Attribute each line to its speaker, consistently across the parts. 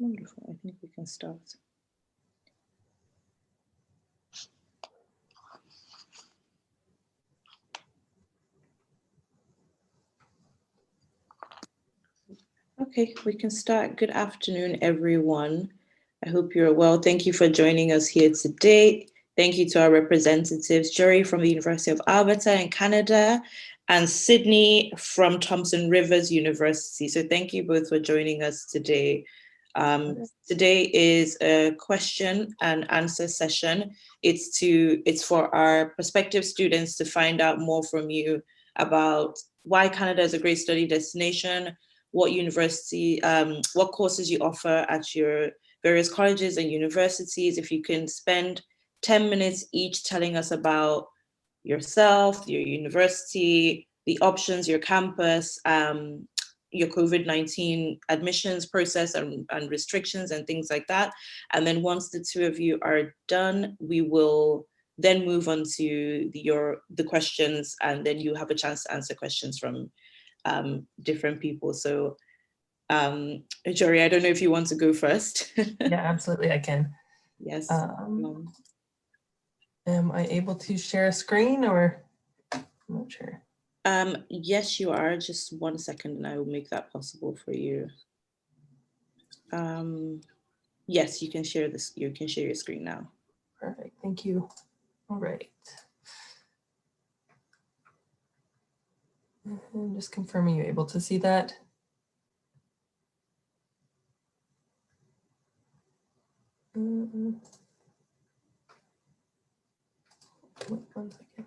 Speaker 1: Wonderful. I think we can start. Okay, we can start. Good afternoon, everyone. I hope you're well. Thank you for joining us here today. Thank you to our representatives, Jerry from the University of Alberta in Canada, and Sydney from Thompson Rivers University. So thank you both for joining us today. Today is a question and answer session. It's for our prospective students to find out more from you about why Canada is a great study destination, what university, what courses you offer at your various colleges and universities. If you can spend 10 minutes each telling us about yourself, your university, the options, your campus, your COVID-19 admissions process and restrictions and things like that. And then once the two of you are done, we will then move on to the questions, and then you have a chance to answer questions from different people. So Jory, I don't know if you want to go first.
Speaker 2: Yeah, absolutely, I can.
Speaker 1: Yes.
Speaker 2: Am I able to share a screen, or I'm not sure?
Speaker 1: Yes, you are. Just 1 second and I will make that possible for you. Yes, you can share this. You can share your screen now.
Speaker 2: Perfect, thank you. All right. And just confirming you're able to see that. Wait 1 second.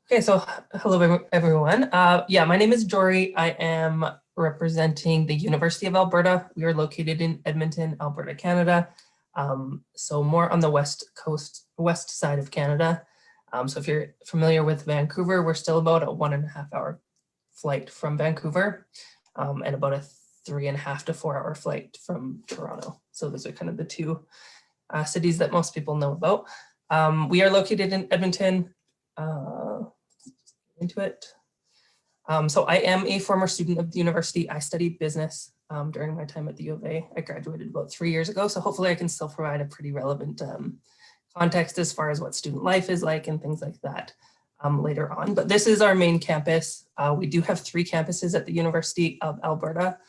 Speaker 2: Okay, so hello everyone. Yeah, my name is Jory. I am representing the University of Alberta. We are located in Edmonton, Alberta, Canada. So more on the west side of Canada. So if you're familiar with Vancouver, we're still about a 1.5 hour flight from Vancouver, and about a 3.5 to 4 hour flight from Toronto. So those are kind of the two cities that most people know about. We are located in Edmonton. Into it. So I am a former student of the university. I studied business during my time at the U of A. I graduated about 3 years ago, so hopefully I can still provide a pretty relevant context as far as what student life is like and things like that later on. But this is our main campus. We do have 3 campuses at the University of Alberta.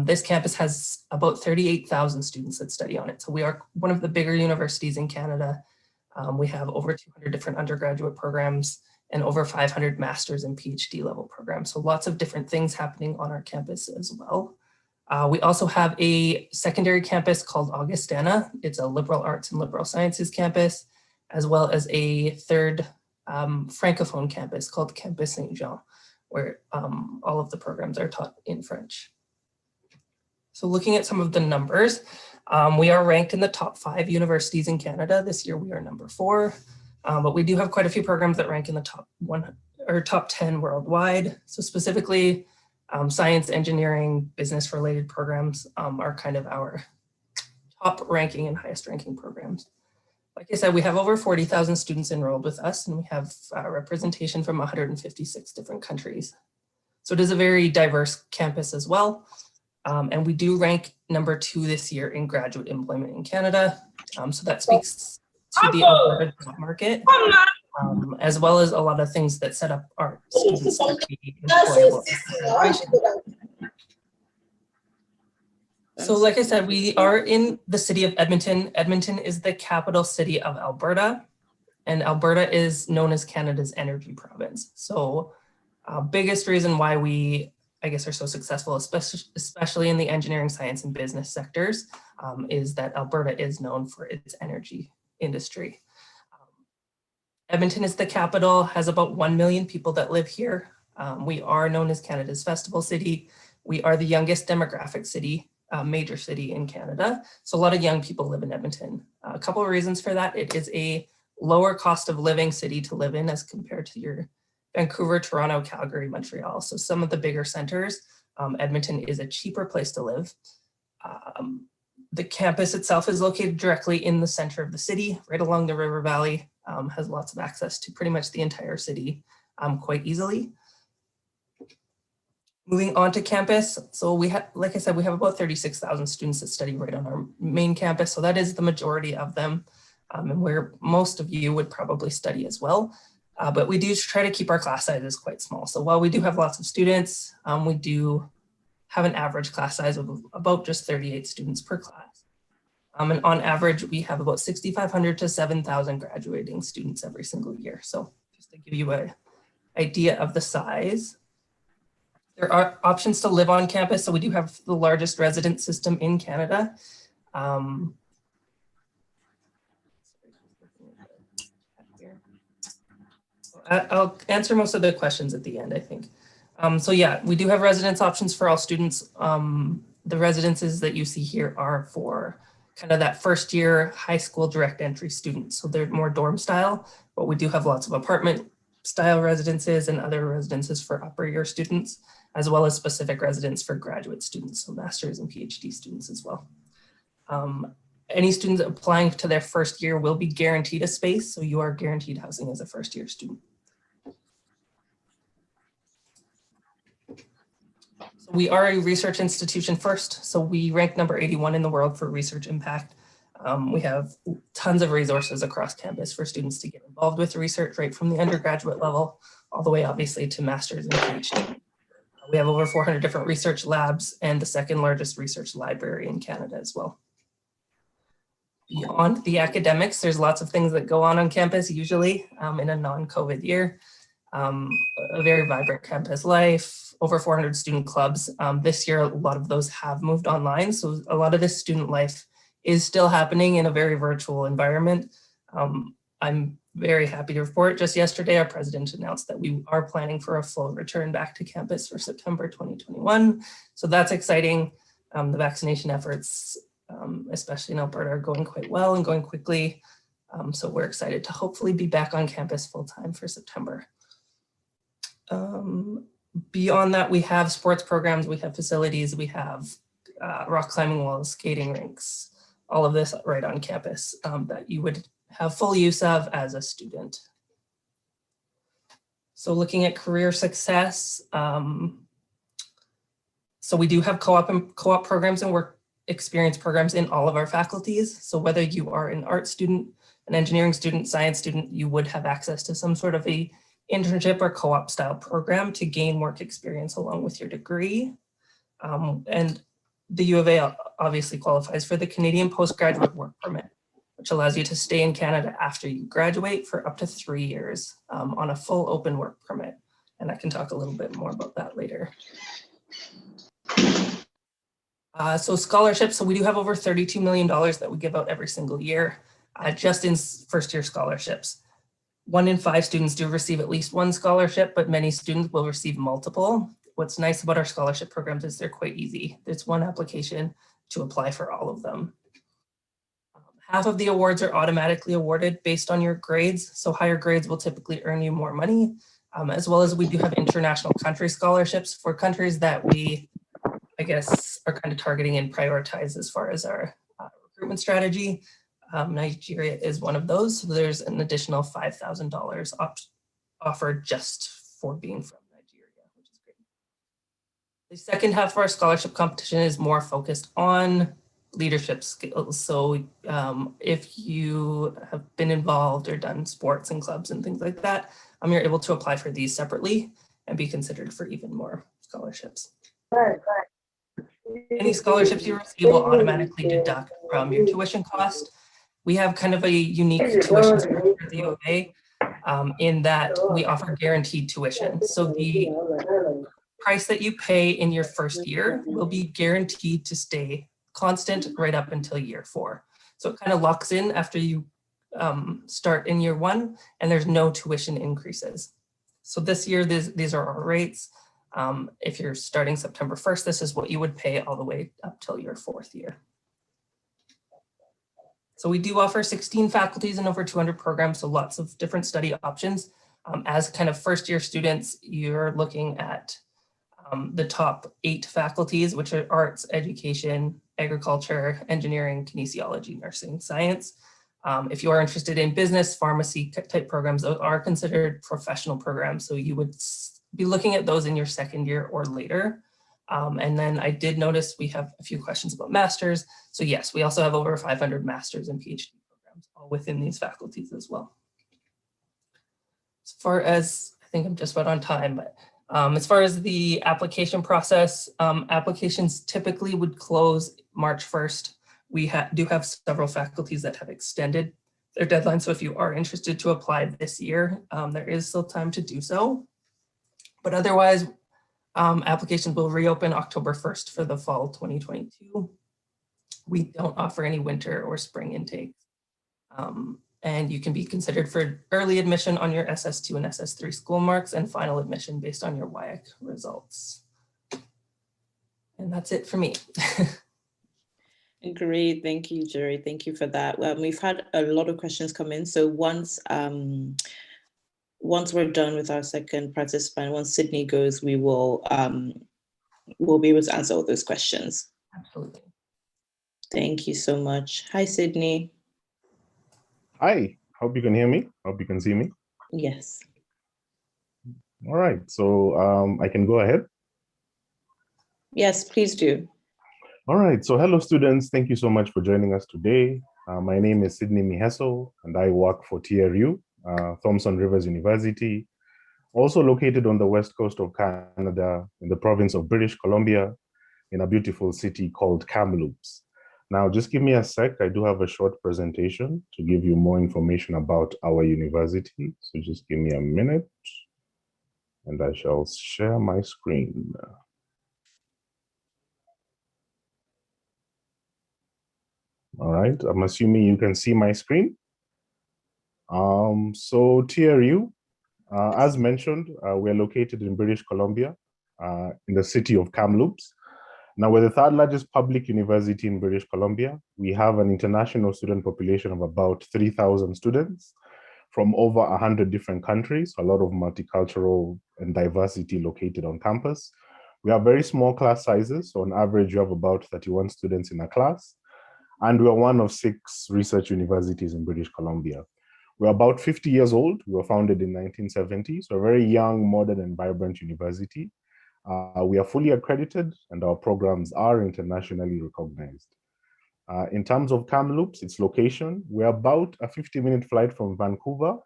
Speaker 2: This campus has about 38,000 students that study on it. So we are one of the bigger universities in Canada. We have over 200 different undergraduate programs and over 500 master's and PhD level programs. So lots of different things happening on our campus as well. We also have a secondary campus called Augustana. It's a liberal arts and liberal sciences campus, as well as a third francophone campus called Campus Saint Jean, where all of the programs are taught in French. So looking at some of the numbers, we are ranked in the top 5 universities in Canada. This year we are number 4. But we do have quite a few programs that rank in the top 1 or top 10 worldwide. So specifically, science, engineering, business related programs are kind of our top ranking and highest ranking programs. Like I said, we have over 40,000 students enrolled with us, and we have representation from 156 different countries. So it is a very diverse campus as well. And we do rank number 2 this year in graduate employment in Canada. So that speaks to the Alberta job market, as well as a lot of things that set up our students to be employable after graduation. So like I said, we are in the city of Edmonton. Edmonton is the capital city of Alberta, and Alberta is known as Canada's energy province. So biggest reason why we, I guess, are so successful, especially in the engineering, science, and business sectors, is that Alberta is known for its energy industry. Edmonton is the capital, has about 1 million people that live here. We are known as Canada's festival city. We are the youngest demographic city, major city in Canada. So a lot of young people live in Edmonton. A couple of reasons for that. It is a lower cost of living city to live in as compared to your Vancouver, Toronto, Calgary, Montreal. So some of the bigger centers, Edmonton is a cheaper place to live. The campus itself is located directly in the center of the city, right along the river valley, has lots of access to pretty much the entire city quite easily. Moving on to campus. So we have, like I said, we have about 36,000 students that study right on our main campus. So that is the majority of them, and where most of you would probably study as well. But we do try to keep our class sizes quite small. So while we do have lots of students, we do have an average class size of about just 38 students per class. And on average, we have about 6,500 to 7,000 graduating students every single year. So just to give you an idea of the size. There are options to live on campus. So we do have the largest residence system in Canada. I'll answer most of the questions at the end, I think. So yeah, we do have residence options for all students. The residences that you see here are for kind of that first year high school direct entry students. So they're more dorm style, but we do have lots of apartment style residences and other residences for upper year students, as well as specific residence for graduate students, so master's and PhD students as well. Any students applying to their first year will be guaranteed a space, so you are guaranteed housing as a first year student. So we are a research institution first, so we rank number 81 in the world for research impact. We have tons of resources across campus for students to get involved with research, right from the undergraduate level, all the way obviously to master's and PhD. We have over 400 different research labs and the second largest research library in Canada as well. Beyond the academics, there's lots of things that go on campus usually in a non-COVID year. A very vibrant campus life, over 400 student clubs. This year, a lot of those have moved online. So a lot of this student life is still happening in a very virtual environment. I'm very happy to report just yesterday, our president announced that we are planning for a full return back to campus for September 2021. So that's exciting. The vaccination efforts, especially in Alberta, are going quite well and going quickly. So we're excited to hopefully be back on campus full time for September. Beyond that, we have sports programs, we have facilities, we have rock climbing walls, skating rinks, all of this right on campus that you would have full use of as a student. So looking at career success, so we do have co-op programs and work experience programs in all of our faculties. So whether you are an art student, an engineering student, science student, you would have access to some sort of a internship or co-op style program to gain work experience along with your degree. And the U of A obviously qualifies for the Canadian Postgraduate Work Permit, which allows you to stay in Canada after you graduate for up to 3 years on a full open work permit. And I can talk a little bit more about that later. So scholarships, so we do have over $32 million that we give out every single year, just in first year scholarships. 1 in 5 students do receive at least one scholarship, but many students will receive multiple. What's nice about our scholarship programs is they're quite easy. It's one application to apply for all of them. Half of the awards are automatically awarded based on your grades. So higher grades will typically earn you more money, as well as we do have international country scholarships for countries that we, I guess, are kind of targeting and prioritize as far as our recruitment strategy. Nigeria is one of those. So there's an additional $5,000 offered just for being from Nigeria, which is great. The second half of our scholarship competition is more focused on leadership skills. So if you have been involved or done sports and clubs and things like that, you're able to apply for these separately and be considered for even more scholarships. Any scholarships you receive will automatically deduct from your tuition cost. We have kind of a unique tuition structure at the U of A in that we offer guaranteed tuition. So the price that you pay in your first year will be guaranteed to stay constant right up until year 4. So it kind of locks in after you start in year 1, and there's no tuition increases. So this year, these are our rates. If you're starting September 1st, this is what you would pay all the way up till your 4th year. So we do offer 16 faculties and over 200 programs, so lots of different study options. As kind of first year students, you're looking at the top 8 faculties, which are arts, education, agriculture, engineering, kinesiology, nursing, science. If you are interested in business, pharmacy type programs, those are considered professional programs. So you would be looking at those in your second year or later. And then I did notice we have a few questions about masters. So yes, we also have over 500 masters and PhD programs all within these faculties as well. As far as, I think I'm just about on time, but as far as the application process, applications typically would close March 1st. We do have several faculties that have extended their deadline. So if you are interested to apply this year, there is still time to do so. But otherwise, applications will reopen October 1st for the fall 2022. We don't offer any winter or spring intake. And you can be considered for early admission on your SS2 and SS3 school marks and final admission based on your WIAC results. And that's it for me.
Speaker 1: Great, thank you, Jerry. Thank you for that. We've had a lot of questions come in. So once we're done with our second participant, once Sydney goes, we'll be able to answer all those questions.
Speaker 2: Absolutely.
Speaker 1: Thank you so much. Hi, Sydney.
Speaker 3: Hi, hope you can hear me. Hope you can see me.
Speaker 1: Yes.
Speaker 3: All right, so I can go ahead.
Speaker 1: Yes, please do.
Speaker 3: All right, so hello students. Thank you so much for joining us today. My name is Sydney Miheso and I work for TRU, Thompson Rivers University, also located on the west coast of Canada in the province of British Columbia in a beautiful city called Kamloops. Now, just give me a sec. I do have a short presentation to give you more information about our university. So just give me a minute and I shall share my screen. All right, I'm assuming you can see my screen. So TRU, as mentioned, we're located in British Columbia, in the city of Kamloops. Now, we're the third largest public university in British Columbia. We have an international student population of about 3,000 students from over 100 different countries, a lot of multicultural and diversity located on campus. We have very small class sizes. So on average, you have about 31 students in a class. And we are one of 6 research universities in British Columbia. We're about 50 years old. We were founded in 1970, so a very young, modern, and vibrant university. We are fully accredited and our programs are internationally recognized. In terms of Kamloops, its location, we're about a 50-minute flight from Vancouver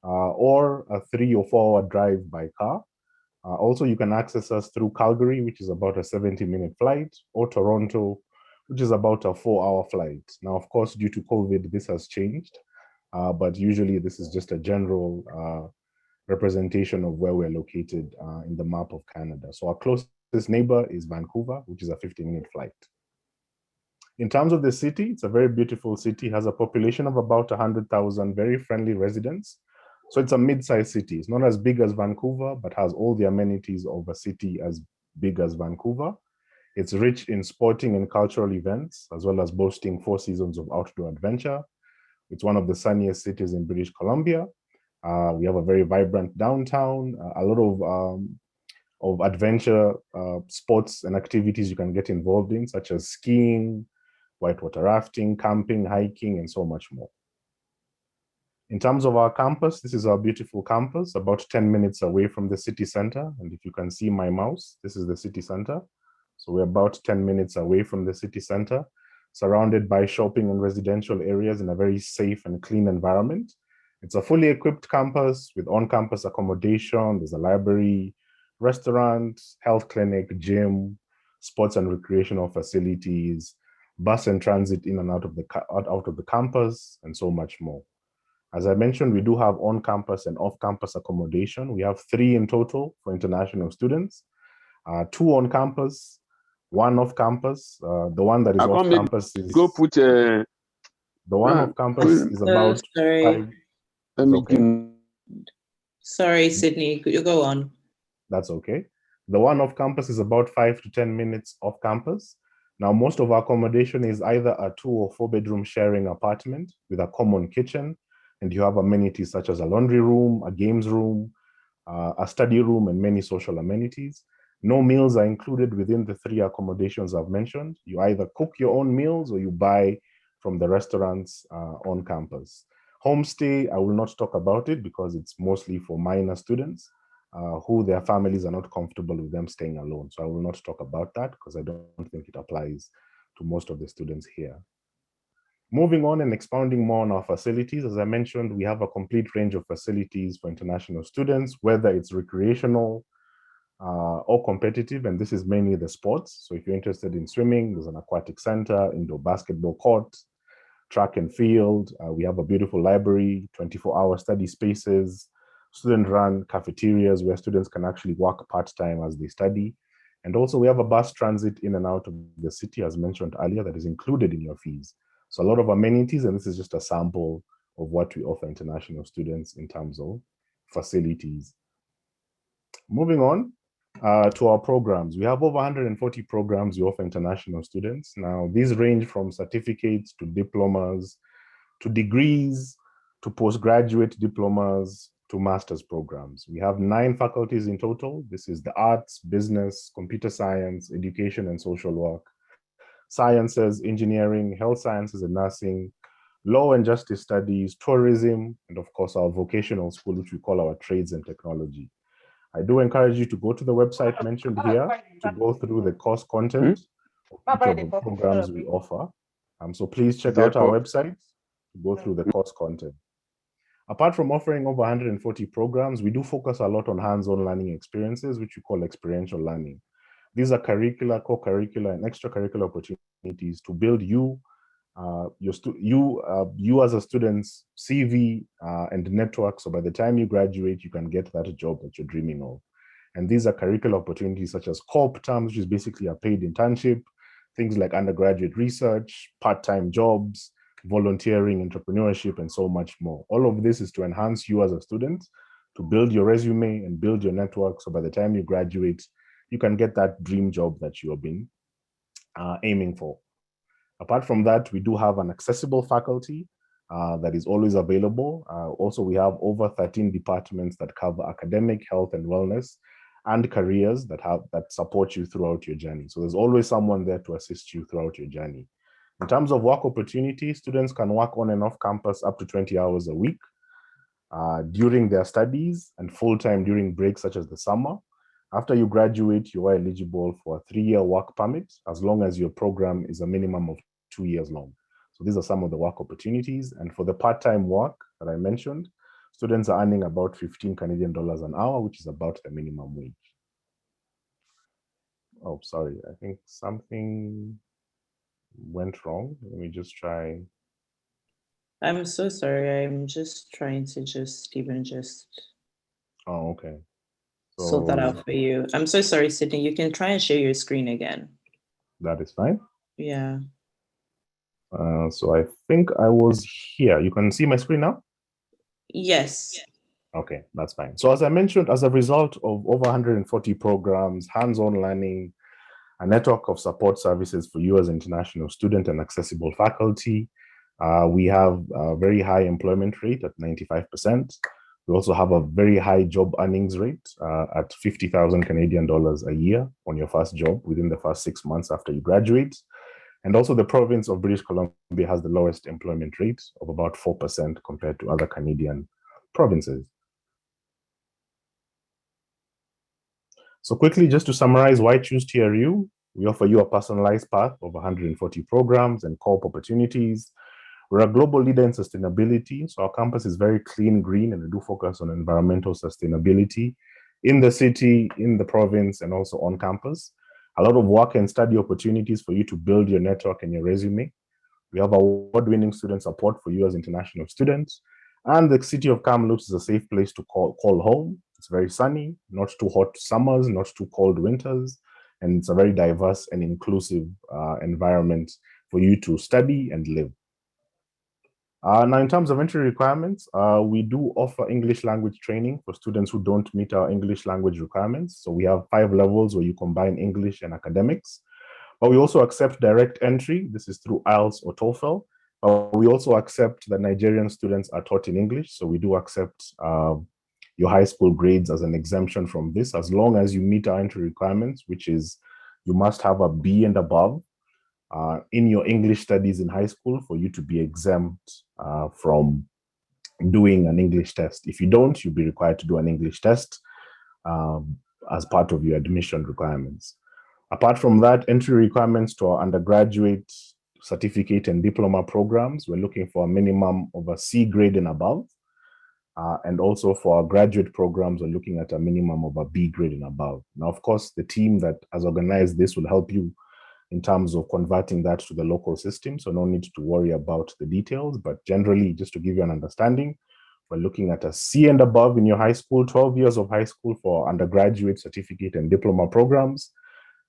Speaker 3: or a 3 or 4 hour drive by car. Also, you can access us through Calgary, which is about a 70-minute flight, or Toronto, which is about a 4-hour flight. Now, of course, due to COVID, this has changed, but usually this is just a general representation of where we're located in the map of Canada. So our closest neighbor is Vancouver, which is a 50-minute flight. In terms of the city, it's a very beautiful city, has a population of about 100,000 very friendly residents. So it's a mid-sized city. It's not as big as Vancouver, but has all the amenities of a city as big as Vancouver. It's rich in sporting and cultural events, as well as boasting 4 seasons of outdoor adventure. It's one of the sunniest cities in British Columbia. We have a very vibrant downtown, a lot of adventure sports and activities you can get involved in, such as skiing, whitewater rafting, camping, hiking, and so much more. In terms of our campus, this is our beautiful campus, about 10 minutes away from the city center. And if you can see my mouse, this is the city center. So we're about 10 minutes away from the city center, surrounded by shopping and residential areas in a very safe and clean environment. It's a fully equipped campus with on-campus accommodation. There's a library, restaurant, health clinic, gym, sports and recreational facilities, bus and transit in and out of the campus, and so much more. As I mentioned, we do have on-campus and off-campus accommodation. We have 3 in total for international students, 2 on campus, 1 off campus. The one that is off campus is the one off campus is about
Speaker 1: sorry.
Speaker 3: 5. Okay.
Speaker 1: Sorry, Sydney, you go on.
Speaker 3: That's okay. The one off campus is about 5 to 10 minutes off campus. Now, most of our accommodation is either a 2 or 4 bedroom sharing apartment with a common kitchen, and you have amenities such as a laundry room, a games room, a study room, and many social amenities. No meals are included within the 3 accommodations I've mentioned. You either cook your own meals or you buy from the restaurants on campus. Homestay, I will not talk about it because it's mostly for minor students. who their families are not comfortable with them staying alone. So I will not talk about that because I don't think it applies to most of the students here. Moving on and expounding more on our facilities, as I mentioned, we have a complete range of facilities for international students, whether it's recreational or competitive, and this is mainly the sports. So if you're interested in swimming, there's an aquatic center, indoor basketball court, track and field. We have a beautiful library, 24-hour study spaces, student-run cafeterias where students can actually work part-time as they study. And also we have a bus transit in and out of the city, as mentioned earlier, that is included in your fees. So a lot of amenities, and this is just a sample of what we offer international students in terms of facilities. Moving on to our programs. We have over 140 programs we offer international students. Now, these range from certificates to diplomas, to degrees, to postgraduate diplomas, to master's programs. We have 9 faculties in total. This is the arts, business, computer science, education and social work, sciences, engineering, health sciences and nursing, law and justice studies, tourism, and of course our vocational school, which we call our trades and technology. I do encourage you to go to the website mentioned here to go through the course content of each of the programs we offer. So please check out our website to go through the course content. Apart from offering over 140 programs, we do focus a lot on hands-on learning experiences, which we call experiential learning. These are curricular, co-curricular, and extracurricular opportunities to build you as a student's CV and network. So by the time you graduate, you can get that job that you're dreaming of. And these are curricular opportunities such as corp terms, which is basically a paid internship, things like undergraduate research, part-time jobs, volunteering, entrepreneurship, and so much more. All of this is to enhance you as a student, to build your resume and build your network. So by the time you graduate, you can get that dream job that you have been aiming for. Apart from that, we do have an accessible faculty that is always available. Also, we have over 13 departments that cover academic, health and wellness, and careers that support you throughout your journey. So there's always someone there to assist you throughout your journey. In terms of work opportunities, students can work on and off campus up to 20 hours a week during their studies and full-time during breaks such as the summer. After you graduate, you are eligible for a 3-year work permit as long as your program is a minimum of 2 years long. So these are some of the work opportunities. And for the part-time work that I mentioned, students are earning about 15 Canadian dollars an hour, which is about the minimum wage. Oh, sorry, I think something went wrong. Let me just try.
Speaker 1: I'm so sorry. I'm just trying to
Speaker 3: Oh, okay.
Speaker 1: sort that out for you. I'm so sorry, Sydney. You can try and share your screen again.
Speaker 3: That is fine.
Speaker 1: Yeah.
Speaker 3: So I think I was here. You can see my screen now?
Speaker 1: Yes.
Speaker 3: Okay, that's fine. So as I mentioned, as a result of over 140 programs, hands-on learning, a network of support services for you as an international student and accessible faculty, we have a very high employment rate at 95%. We also have a very high job earnings rate at 50,000 Canadian dollars a year on your first job within the first 6 months after you graduate. And also the province of British Columbia has the lowest employment rate of about 4% compared to other Canadian provinces. So quickly, just to summarize why choose TRU, we offer you a personalized path of 140 programs and co-op opportunities. We're a global leader in sustainability, so our campus is very clean, green, and we do focus on environmental sustainability in the city, in the province, and also on campus. A lot of work and study opportunities for you to build your network and your resume. We have award-winning student support for you as international students. And the city of Kamloops is a safe place to call home. It's very sunny, not too hot summers, not too cold winters, and it's a very diverse and inclusive environment for you to study and live. Now, in terms of entry requirements, we do offer English language training for students who don't meet our English language requirements. So we have 5 levels where you combine English and academics. But we also accept direct entry. This is through IELTS or TOEFL. We also accept that Nigerian students are taught in English. So we do accept your high school grades as an exemption from this, as long as you meet our entry requirements, which is you must have a B and above in your English studies in high school for you to be exempt from doing an English test. If you don't, you'll be required to do an English test. as part of your admission requirements. Apart from that, entry requirements to our undergraduate certificate and diploma programs, we're looking for a minimum of a C grade and above. And also for our graduate programs, we're looking at a minimum of a B grade and above. Now, of course, the team that has organized this will help you in terms of converting that to the local system. So no need to worry about the details, but generally, just to give you an understanding, we're looking at a C and above in your high school, 12 years of high school for undergraduate certificate and diploma programs.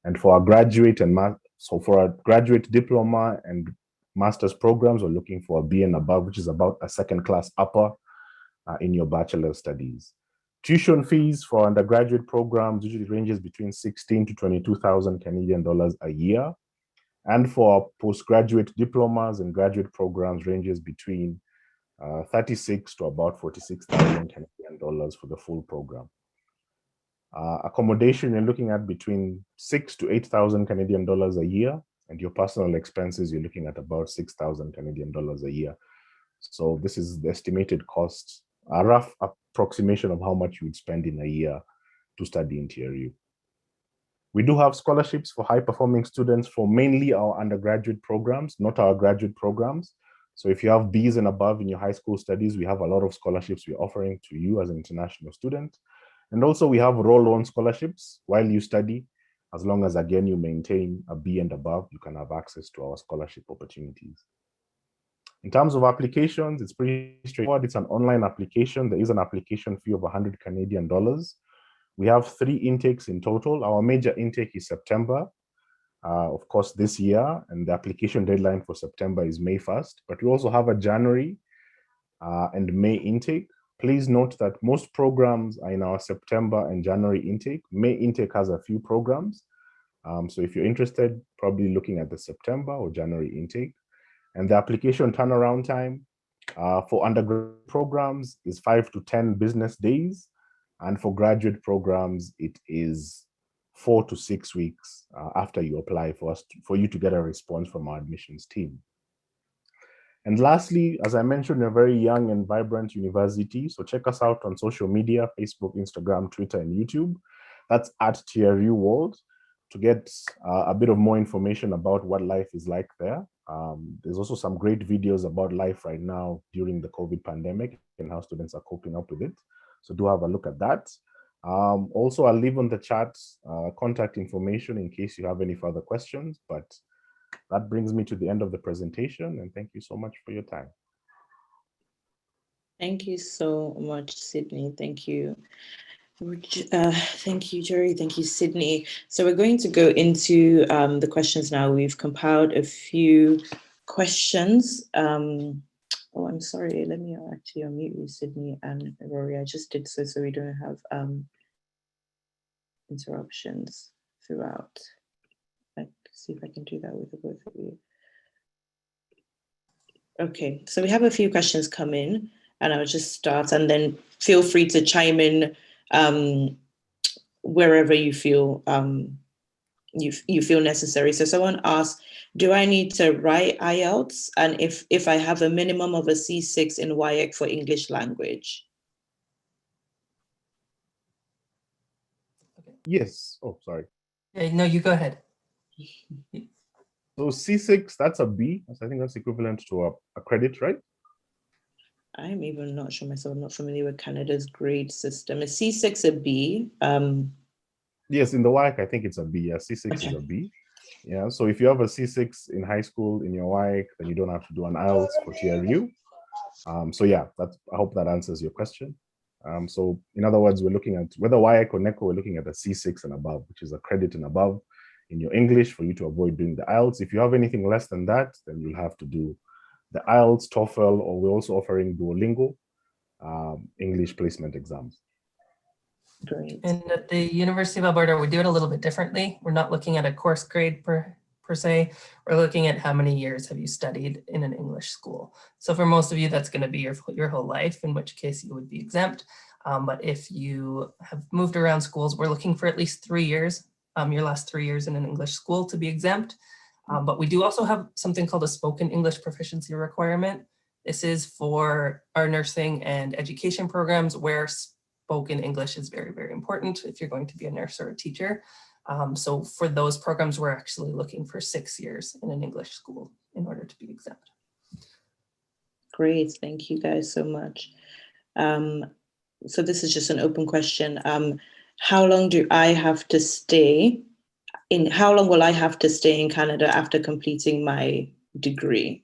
Speaker 3: And for our graduate for our graduate diploma and master's programs, we're looking for a B and above, which is about a second class upper in your bachelor studies. Tuition fees for undergraduate programs usually ranges between 16 to 22,000 Canadian dollars a year. And for postgraduate diplomas and graduate programs ranges between 36 to about 46,000 Canadian dollars for the full program. Accommodation, you're looking at between 6 to 8,000 Canadian dollars a year, and your personal expenses, you're looking at about 6,000 Canadian dollars a year. So this is the estimated cost, a rough approximation of how much you would spend in a year to study in TRU. We do have scholarships for high-performing students for mainly our undergraduate programs, not our graduate programs. So if you have Bs and above in your high school studies, we have a lot of scholarships we're offering to you as an international student. And also we have roll-on scholarships while you study. As long as, again, you maintain a B and above, you can have access to our scholarship opportunities. In terms of applications, it's pretty straightforward. It's an online application. There is an application fee of 100 Canadian dollars. We have 3 intakes in total. Our major intake is September, of course, this year, and the application deadline for September is May 1st. But we also have a January and May intake. Please note that most programs are in our September and January intake. May intake has a few programs. So if you're interested, probably looking at the September or January intake. And the application turnaround time for undergraduate programs is 5 to 10 business days. And for graduate programs, it is 4 to 6 weeks after you apply for you to get a response from our admissions team. And lastly, as I mentioned, we're a very young and vibrant university. So check us out on social media, Facebook, Instagram, Twitter, and YouTube. That's at TRU World to get a bit of more information about what life is like there. There's also some great videos about life right now during the COVID pandemic and how students are coping up with it. So do have a look at that. Also, I'll leave on the chat contact information in case you have any further questions, but that brings me to the end of the presentation, and thank you so much for your time.
Speaker 1: Thank you so much, Sydney. Thank you. Thank you, Jerry. Thank you, Sydney. So we're going to go into the questions now. We've compiled a few questions. Oh, I'm sorry. Let me actually unmute you, Sydney and Rory. I just did so we don't have interruptions throughout. Let's see if I can do that with the both of you. Okay, so we have a few questions come in, and I'll just start, and then feel free to chime in wherever you feel you feel necessary. So someone asked, do I need to write IELTS? And if I have a minimum of a C6 in WIAC for English language?
Speaker 3: Yes. Oh, sorry.
Speaker 2: No, you go ahead.
Speaker 3: So C6, that's a B. I think that's equivalent to a credit, right?
Speaker 1: I'm even not sure myself. I'm not familiar with Canada's grade system. Is C6 a B?
Speaker 3: Yes, in the WIAC, I think it's a B. Yeah, C6
Speaker 1: Okay.
Speaker 3: is a B. Yeah, so if you have a C6 in high school in your WIAC, then you don't have to do an IELTS for TRU. So yeah, I hope that answers your question. So in other words, we're looking at whether WIAC or NECO, we're looking at a C6 and above, which is a credit and above in your English for you to avoid doing the IELTS. If you have anything less than that, then you'll have to do the IELTS, TOEFL, or we're also offering Duolingo English placement exams.
Speaker 1: Great.
Speaker 2: And at the University of Alberta, we do it a little bit differently. We're not looking at a course grade per se. We're looking at how many years have you studied in an English school. So for most of you, that's going to be your whole life, in which case you would be exempt. But if you have moved around schools, we're looking for at least 3 years, your last 3 years in an English school to be exempt. But we do also have something called a spoken English proficiency requirement. This is for our nursing and education programs where spoken English is very, very important if you're going to be a nurse or a teacher. So for those programs, we're actually looking for 6 years in an English school in order to be exempt.
Speaker 1: Great, thank you guys so much. So this is just an open question. How long do I have to stay in, how long will I have to stay in Canada after completing my degree?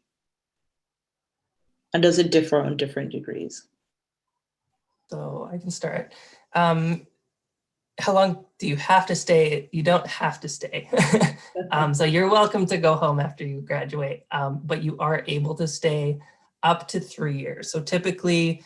Speaker 1: And does it differ on different degrees?
Speaker 2: So I can start. How long do you have to stay? You don't have to stay. So you're welcome to go home after you graduate, but you are able to stay up to 3 years. So typically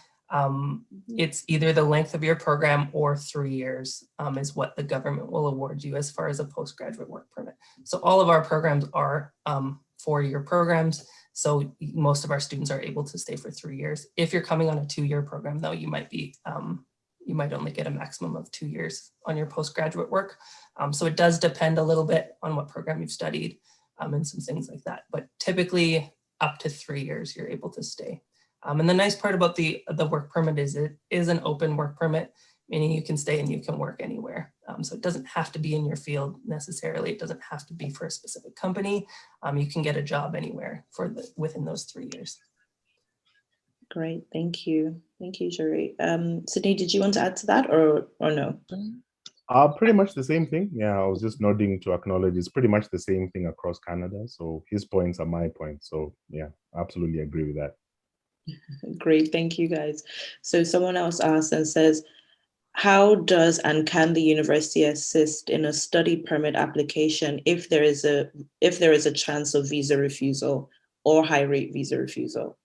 Speaker 2: it's either the length of your program or 3 years is what the government will award you as far as a postgraduate work permit. So all of our programs are 4-year programs. So most of our students are able to stay for 3 years. If you're coming on a 2-year program though, you might only get a maximum of 2 years on your postgraduate work. So it does depend a little bit on what program you've studied and some things like that. But typically up to 3 years, you're able to stay. And the nice part about the work permit is it is an open work permit, meaning you can stay and you can work anywhere. So it doesn't have to be in your field necessarily. It doesn't have to be for a specific company. You can get a job anywhere within those 3 years.
Speaker 1: Great, thank you. Thank you, Jerry. Sydney, did you want to add to that or no?
Speaker 3: Pretty much the same thing. Yeah, I was just nodding to acknowledge it's pretty much the same thing across Canada. So his points are my points. So yeah, absolutely agree with that.
Speaker 1: Great, thank you guys. So someone else asked and says, how does and can the university assist in a study permit application if there is a chance of visa refusal or high rate visa refusal?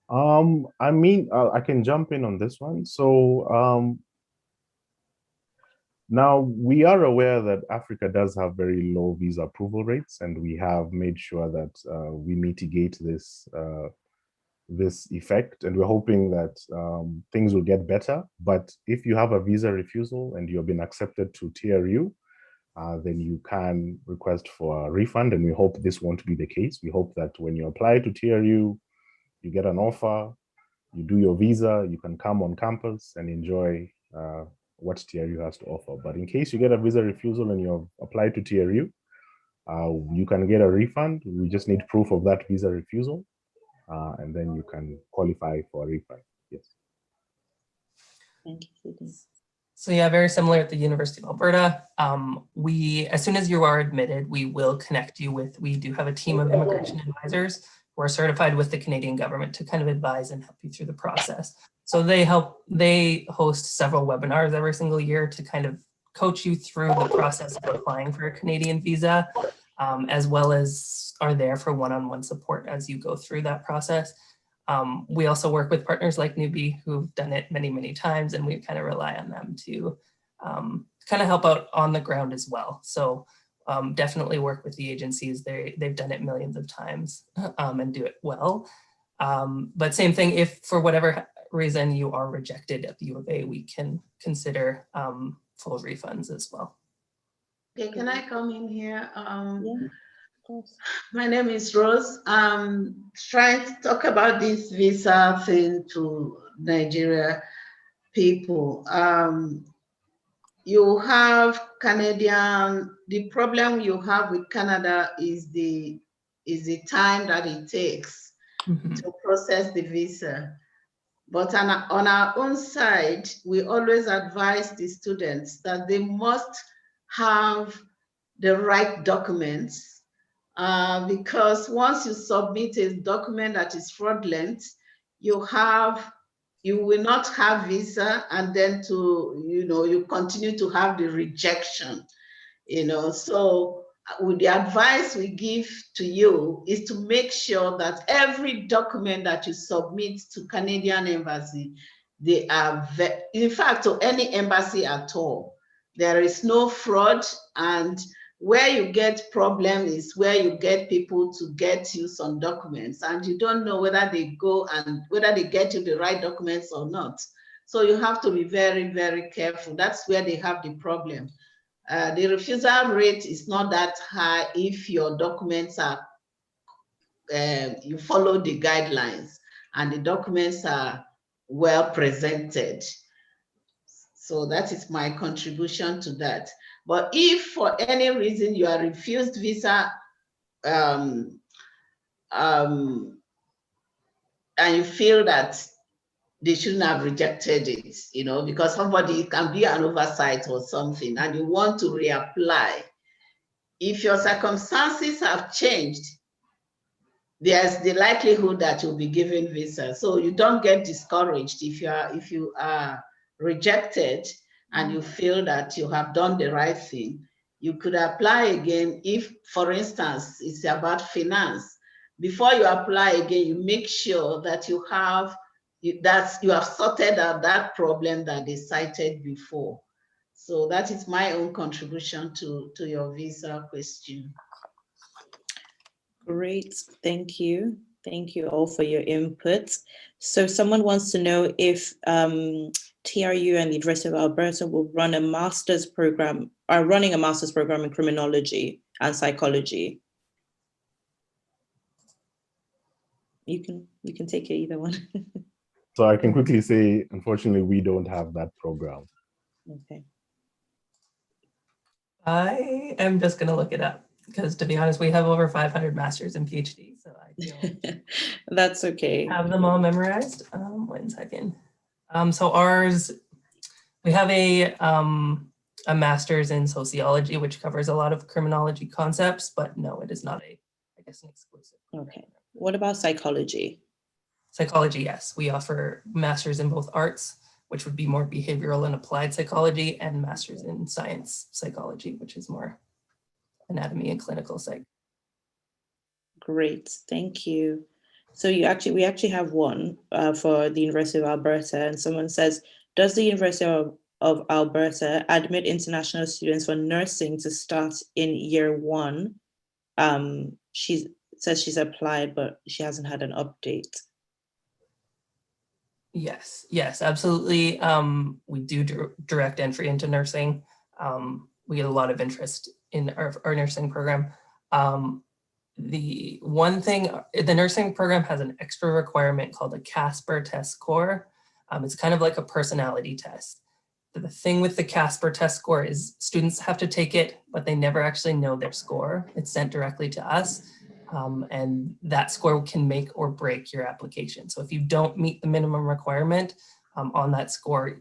Speaker 3: I mean, I can jump in on this one. So now we are aware that Africa does have very low visa approval rates, and we have made sure that we mitigate this this effect, and we're hoping that things will get better. But if you have a visa refusal and you've been accepted to TRU, then you can request for a refund, and we hope this won't be the case. We hope that when you apply to TRU, you get an offer, you do your visa, you can come on campus and enjoy what TRU has to offer. But in case you get a visa refusal and you've applied to TRU, you can get a refund. We just need proof of that visa refusal, and then you can qualify for a refund. Yes.
Speaker 1: Thank you, Sydney.
Speaker 2: So yeah, very similar at the University of Alberta. As soon as you are admitted, we will connect you with, we do have a team of immigration advisors who are certified with the Canadian government to kind of advise and help you through the process. So they host several webinars every single year to kind of coach you through the process of applying for a Canadian visa, as well as are there for one-on-one support as you go through that process. We also work with partners like Nubi who've done it many, many times, and we kind of rely on them to kind of help out on the ground as well. So definitely work with the agencies. They've done it millions of times and do it well. But same thing, if for whatever reason you are rejected at the U of A, we can consider full refunds as well.
Speaker 4: Okay, can I come in here?
Speaker 1: Yeah, of course.
Speaker 4: My name is Rose. I'm trying to talk about this visa thing to Nigeria people. You have Canadian, the problem you have with Canada is the time that it takes to process the visa. But on our own side, we always advise the students that they must have the right documents, because once you submit a document that is fraudulent, you will not have visa, and then you continue to have the rejection, So with the advice we give to you is to make sure that every document that you submit to Canadian embassy, they are, in fact, to any embassy at all, there is no fraud. And where you get problem is where you get people to get you some documents and you don't know whether they go and whether they get you the right documents or not. So you have to be very, very careful. That's where they have the problem. The refusal rate is not that high if your documents are, you follow the guidelines and the documents are well presented. So that is my contribution to that. But if for any reason you are refused visa, and you feel that they shouldn't have rejected it, because somebody can be an oversight or something, and you want to reapply. If your circumstances have changed, there's the likelihood that you'll be given visa. So you don't get discouraged if you are rejected and you feel that you have done the right thing. You could apply again if, for instance, it's about finance. Before you apply again, you make sure that you have sorted out that problem that they cited before. So that is my own contribution to your visa question.
Speaker 1: Great, thank you. Thank you all for your input. So someone wants to know if TRU and the University of Alberta will run a master's program, are running a master's program in criminology and psychology. You can take it, either one.
Speaker 3: So I can quickly say, unfortunately, we don't have that program.
Speaker 1: Okay.
Speaker 2: I am just going to look it up because, to be honest, we have over 500 masters and PhDs, so I feel
Speaker 1: that's okay.
Speaker 2: Have them all memorized. 1 second. So ours, we have a master's in sociology, which covers a lot of criminology concepts, but no, it is not an exclusive.
Speaker 1: Okay. What about psychology?
Speaker 2: Psychology, yes. We offer masters in both arts, which would be more behavioral and applied psychology, and masters in science psychology, which is more anatomy and clinical psych.
Speaker 1: Great, thank you. So we actually have one for the University of Alberta, and someone says, does the University of Alberta admit international students for nursing to start in year 1? She says she's applied, but she hasn't had an update.
Speaker 2: Yes, absolutely. We do direct entry into nursing. We get a lot of interest in our nursing program. The one thing, the nursing program has an extra requirement called a Casper test score. It's kind of like a personality test. The thing with the Casper test score is students have to take it, but they never actually know their score. It's sent directly to us. And that score can make or break your application. So if you don't meet the minimum requirement on that score,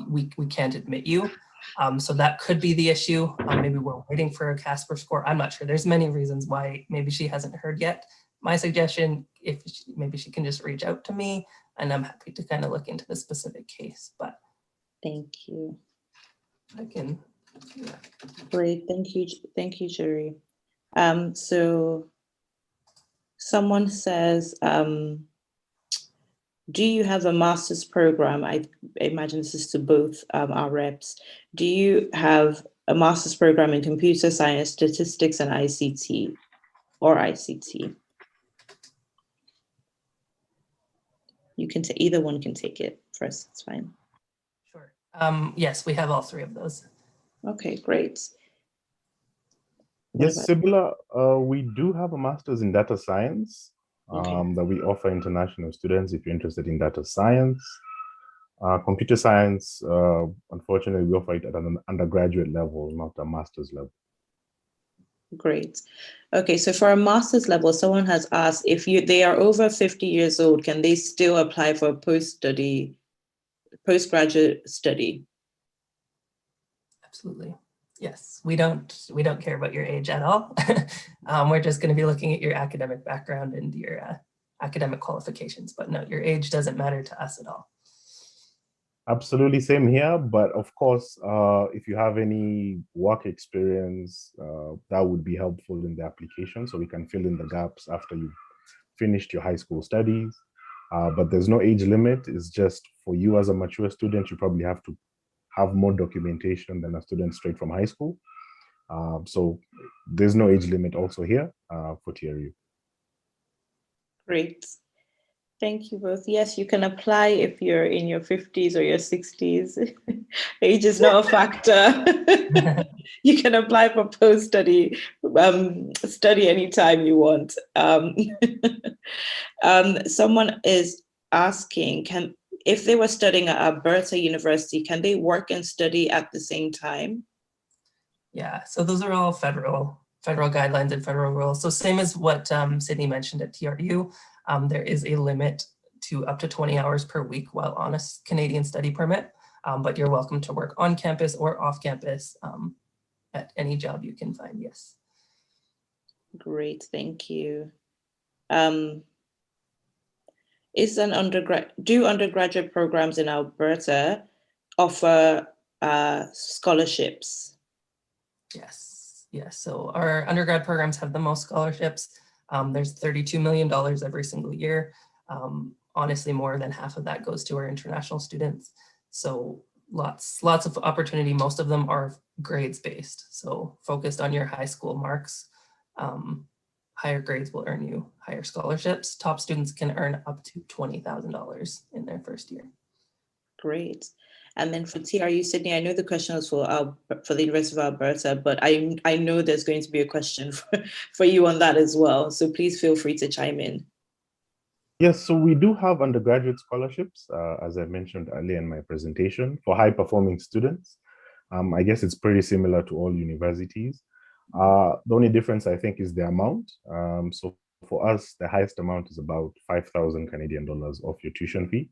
Speaker 2: we can't admit you. So that could be the issue. Maybe we're waiting for a Casper score. I'm not sure. There's many reasons why maybe she hasn't heard yet. My suggestion, maybe she can just reach out to me, and I'm happy to kind of look into the specific case. But
Speaker 1: thank you.
Speaker 2: I can. Yeah.
Speaker 1: Great, thank you, Jerry. So someone says, do you have a master's program? I imagine this is to both our reps. Do you have a master's program in computer science, statistics, and ICT, or ICT? You can take, either one can take it first, it's fine.
Speaker 2: Sure. Yes, we have all 3 of those.
Speaker 1: Okay, great.
Speaker 3: Yes, Sibylla, we do have a master's in data science.
Speaker 1: Okay.
Speaker 3: That we offer international students if you're interested in data science. Computer science, unfortunately, we offer it at an undergraduate level, not a master's level.
Speaker 1: Great. Okay, so for a master's level, someone has asked if they are over 50 years old, can they still apply for a postgraduate study?
Speaker 2: Absolutely. Yes, we don't care about your age at all. We're just going to be looking at your academic background and your academic qualifications, but no, your age doesn't matter to us at all.
Speaker 3: Absolutely, same here. But of course, if you have any work experience, that would be helpful in the application, so we can fill in the gaps after you've finished your high school studies. But there's no age limit. It's just for you as a mature student, you probably have to have more documentation than a student straight from high school. So there's no age limit also here for TRU.
Speaker 1: Great. Thank you both. Yes, you can apply if you're in your 50s or your 60s. Age is not a factor. You can apply for post-study, study anytime you want. Someone is asking, if they were studying at Alberta University, can they work and study at the same time?
Speaker 2: Yeah, so those are all federal guidelines and federal rules. So same as what Sydney mentioned at TRU, there is a limit to up to 20 hours per week while on a Canadian study permit, but you're welcome to work on campus or off campus at any job you can find, yes.
Speaker 1: Great, thank you. Do undergraduate programs in Alberta offer scholarships?
Speaker 2: Yes. So our undergrad programs have the most scholarships. There's $32 million every single year. Honestly, more than half of that goes to our international students. So lots of opportunity. Most of them are grades based. So focused on your high school marks. Higher grades will earn you higher scholarships. Top students can earn up to $20,000 in their first year.
Speaker 1: Great. And then for TRU Sydney, I know the question was for the University of Alberta, but I know there's going to be a question for you on that as well. So please feel free to chime in.
Speaker 3: Yes, so we do have undergraduate scholarships, as I mentioned earlier in my presentation, for high-performing students. I guess it's pretty similar to all universities. The only difference, I think, is the amount. So for us, the highest amount is about 5,000 Canadian dollars off your tuition fee.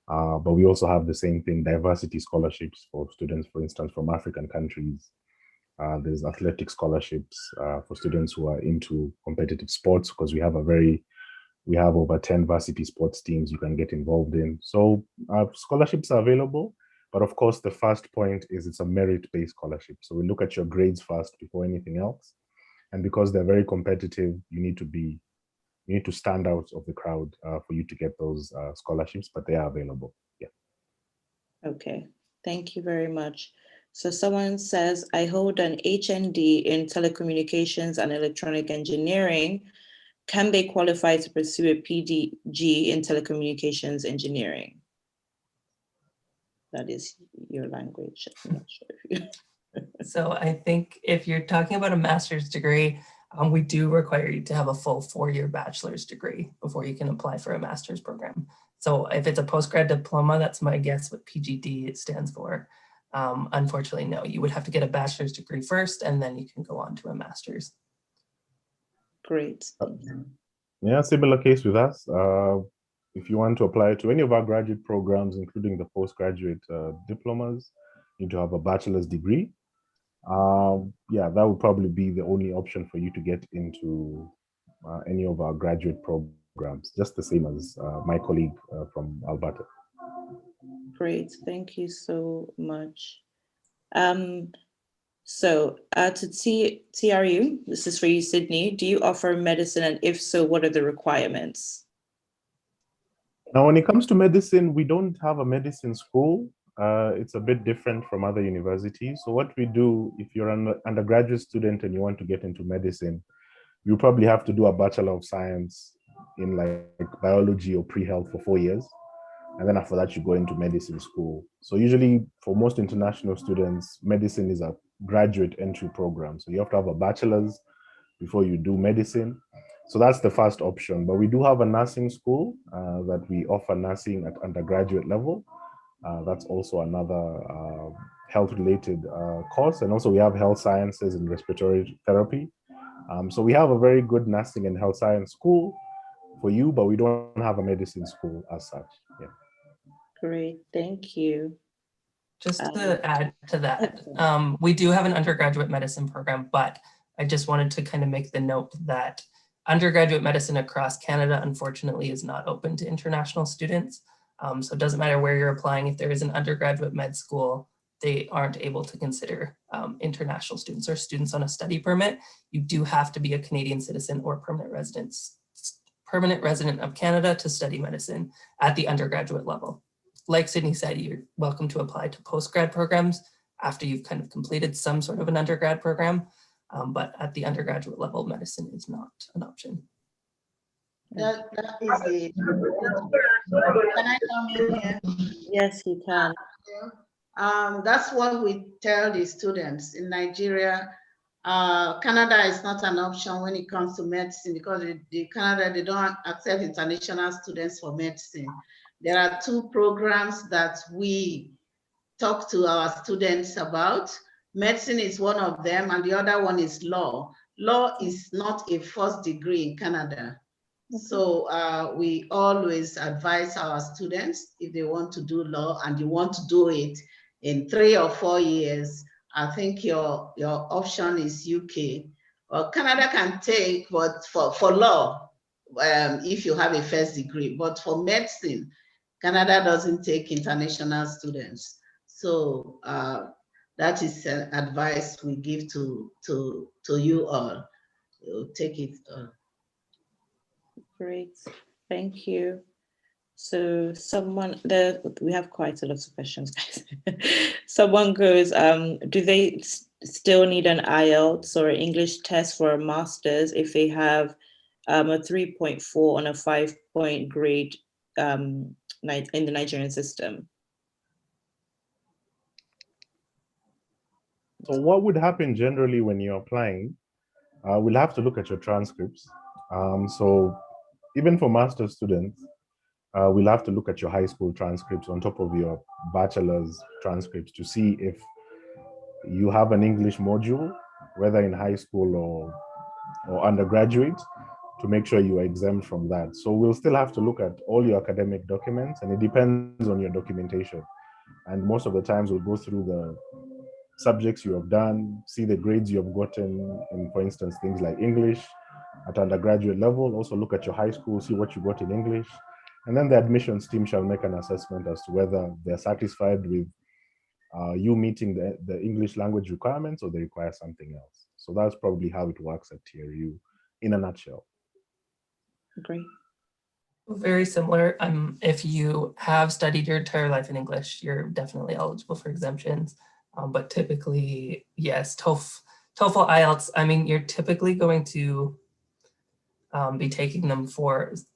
Speaker 3: But we also have the same thing, diversity scholarships for students, for instance, from African countries. There's athletic scholarships for students who are into competitive sports, because we have over 10 varsity sports teams you can get involved in. So scholarships are available, but of course, the first point is it's a merit-based scholarship. So we look at your grades first before anything else. And because they're very competitive, you need to stand out of the crowd for you to get those scholarships, but they are available. Yeah.
Speaker 1: Okay, thank you very much. So someone says, I hold an HND in telecommunications and electronic engineering. Can they qualify to pursue a PDG in telecommunications engineering? That is your language. I'm not sure if you...
Speaker 2: So I think if you're talking about a master's degree, we do require you to have a full 4-year bachelor's degree before you can apply for a master's program. So if it's a postgrad diploma, that's my guess what PGD it stands for. Unfortunately, no, you would have to get a bachelor's degree first, and then you can go on to a master's.
Speaker 1: Great.
Speaker 3: Yeah, similar case with us. If you want to apply to any of our graduate programs, including the postgraduate diplomas, you need to have a bachelor's degree. Yeah, that would probably be the only option for you to get into any of our graduate programs, just the same as my colleague from Alberta.
Speaker 1: Great, thank you so much. So to TRU, this is for you, Sydney. Do you offer medicine, and if so, what are the requirements?
Speaker 3: Now, when it comes to medicine, we don't have a medicine school. It's a bit different from other universities. So what we do, if you're an undergraduate student and you want to get into medicine, you probably have to do a Bachelor of Science in like biology or pre-health for 4 years. And then after that, you go into medicine school. So usually for most international students, medicine is a graduate entry program. So you have to have a bachelor's before you do medicine. So that's the first option. But we do have a nursing school that we offer nursing at undergraduate level. That's also another health-related course. And also we have health sciences and respiratory therapy. So we have a very good nursing and health science school for you, but we don't have a medicine school as such. Yeah.
Speaker 1: Great, thank you.
Speaker 2: Just to add to that, we do have an undergraduate medicine program, but I just wanted to kind of make the note that undergraduate medicine across Canada, unfortunately, is not open to international students. So it doesn't matter where you're applying. If there is an undergraduate med school, they aren't able to consider international students or students on a study permit. You do have to be a Canadian citizen or permanent resident of Canada to study medicine at the undergraduate level. Like Sydney said, you're welcome to apply to postgrad programs after you've kind of completed some sort of an undergrad program. But at the undergraduate level, medicine is not an option.
Speaker 4: That is the. Can I come in here?
Speaker 1: Yes, you can.
Speaker 4: That's what we tell the students in Nigeria. Canada is not an option when it comes to medicine, because Canada, they don't accept international students for medicine. there are two programs that we talk to our students about. Medicine is one of them, and the other one is law. Law is not a first degree in Canada. So we always advise our students, if they want to do law and you want to do it in 3 or 4 years, I think your option is UK. Well, Canada can take, but for law, if you have a first degree, but for medicine, Canada doesn't take international students. So that is advice we give to you all. Take it.
Speaker 1: Great, thank you. So we have quite a lot of questions, guys. Someone goes, do they still need an IELTS or an English test for a master's if they have a 3.4 on a 5-point grade in the Nigerian system?
Speaker 3: So what would happen generally when you're applying? We'll have to look at your transcripts. So even for master's students, we'll have to look at your high school transcripts on top of your bachelor's transcripts to see if you have an English module, whether in high school or undergraduate, to make sure you are exempt from that. So we'll still have to look at all your academic documents, and it depends on your documentation. And most of the times we'll go through the subjects you have done, see the grades you have gotten, and for instance, things like English at undergraduate level, also look at your high school, see what you got in English. And then the admissions team shall make an assessment as to whether they're satisfied with you meeting the English language requirements or they require something else. So that's probably how it works at TRU in a nutshell.
Speaker 1: Great.
Speaker 2: Very similar. If you have studied your entire life in English, you're definitely eligible for exemptions. But typically, yes, TOEFL, IELTS, I mean, you're typically going to be taking them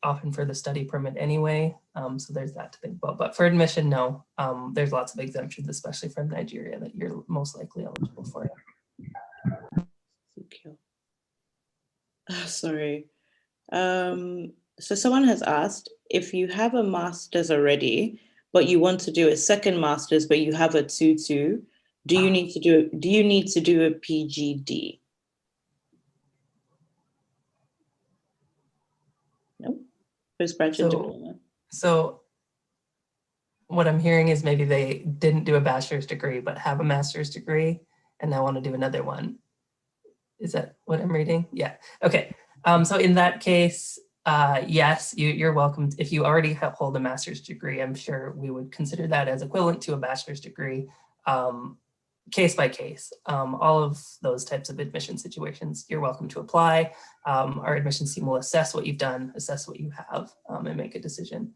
Speaker 2: often for the study permit anyway. So there's that to think about. But for admission, no, there's lots of exemptions, especially from Nigeria, that you're most likely eligible for.
Speaker 1: Okay. Sorry. So someone has asked, if you have a master's already, but you want to do a second master's, but you have a 2-2, do you need to do a PGD? No, postgraduate diploma.
Speaker 2: So what I'm hearing is maybe they didn't do a bachelor's degree, but have a master's degree and now want to do another one. Is that what I'm reading? Yeah. Okay. So in that case, yes, you're welcome. If you already hold a master's degree, I'm sure we would consider that as equivalent to a bachelor's degree, case by case. All of those types of admission situations, you're welcome to apply. Our admissions team will assess what you've done, assess what you have, and make a decision.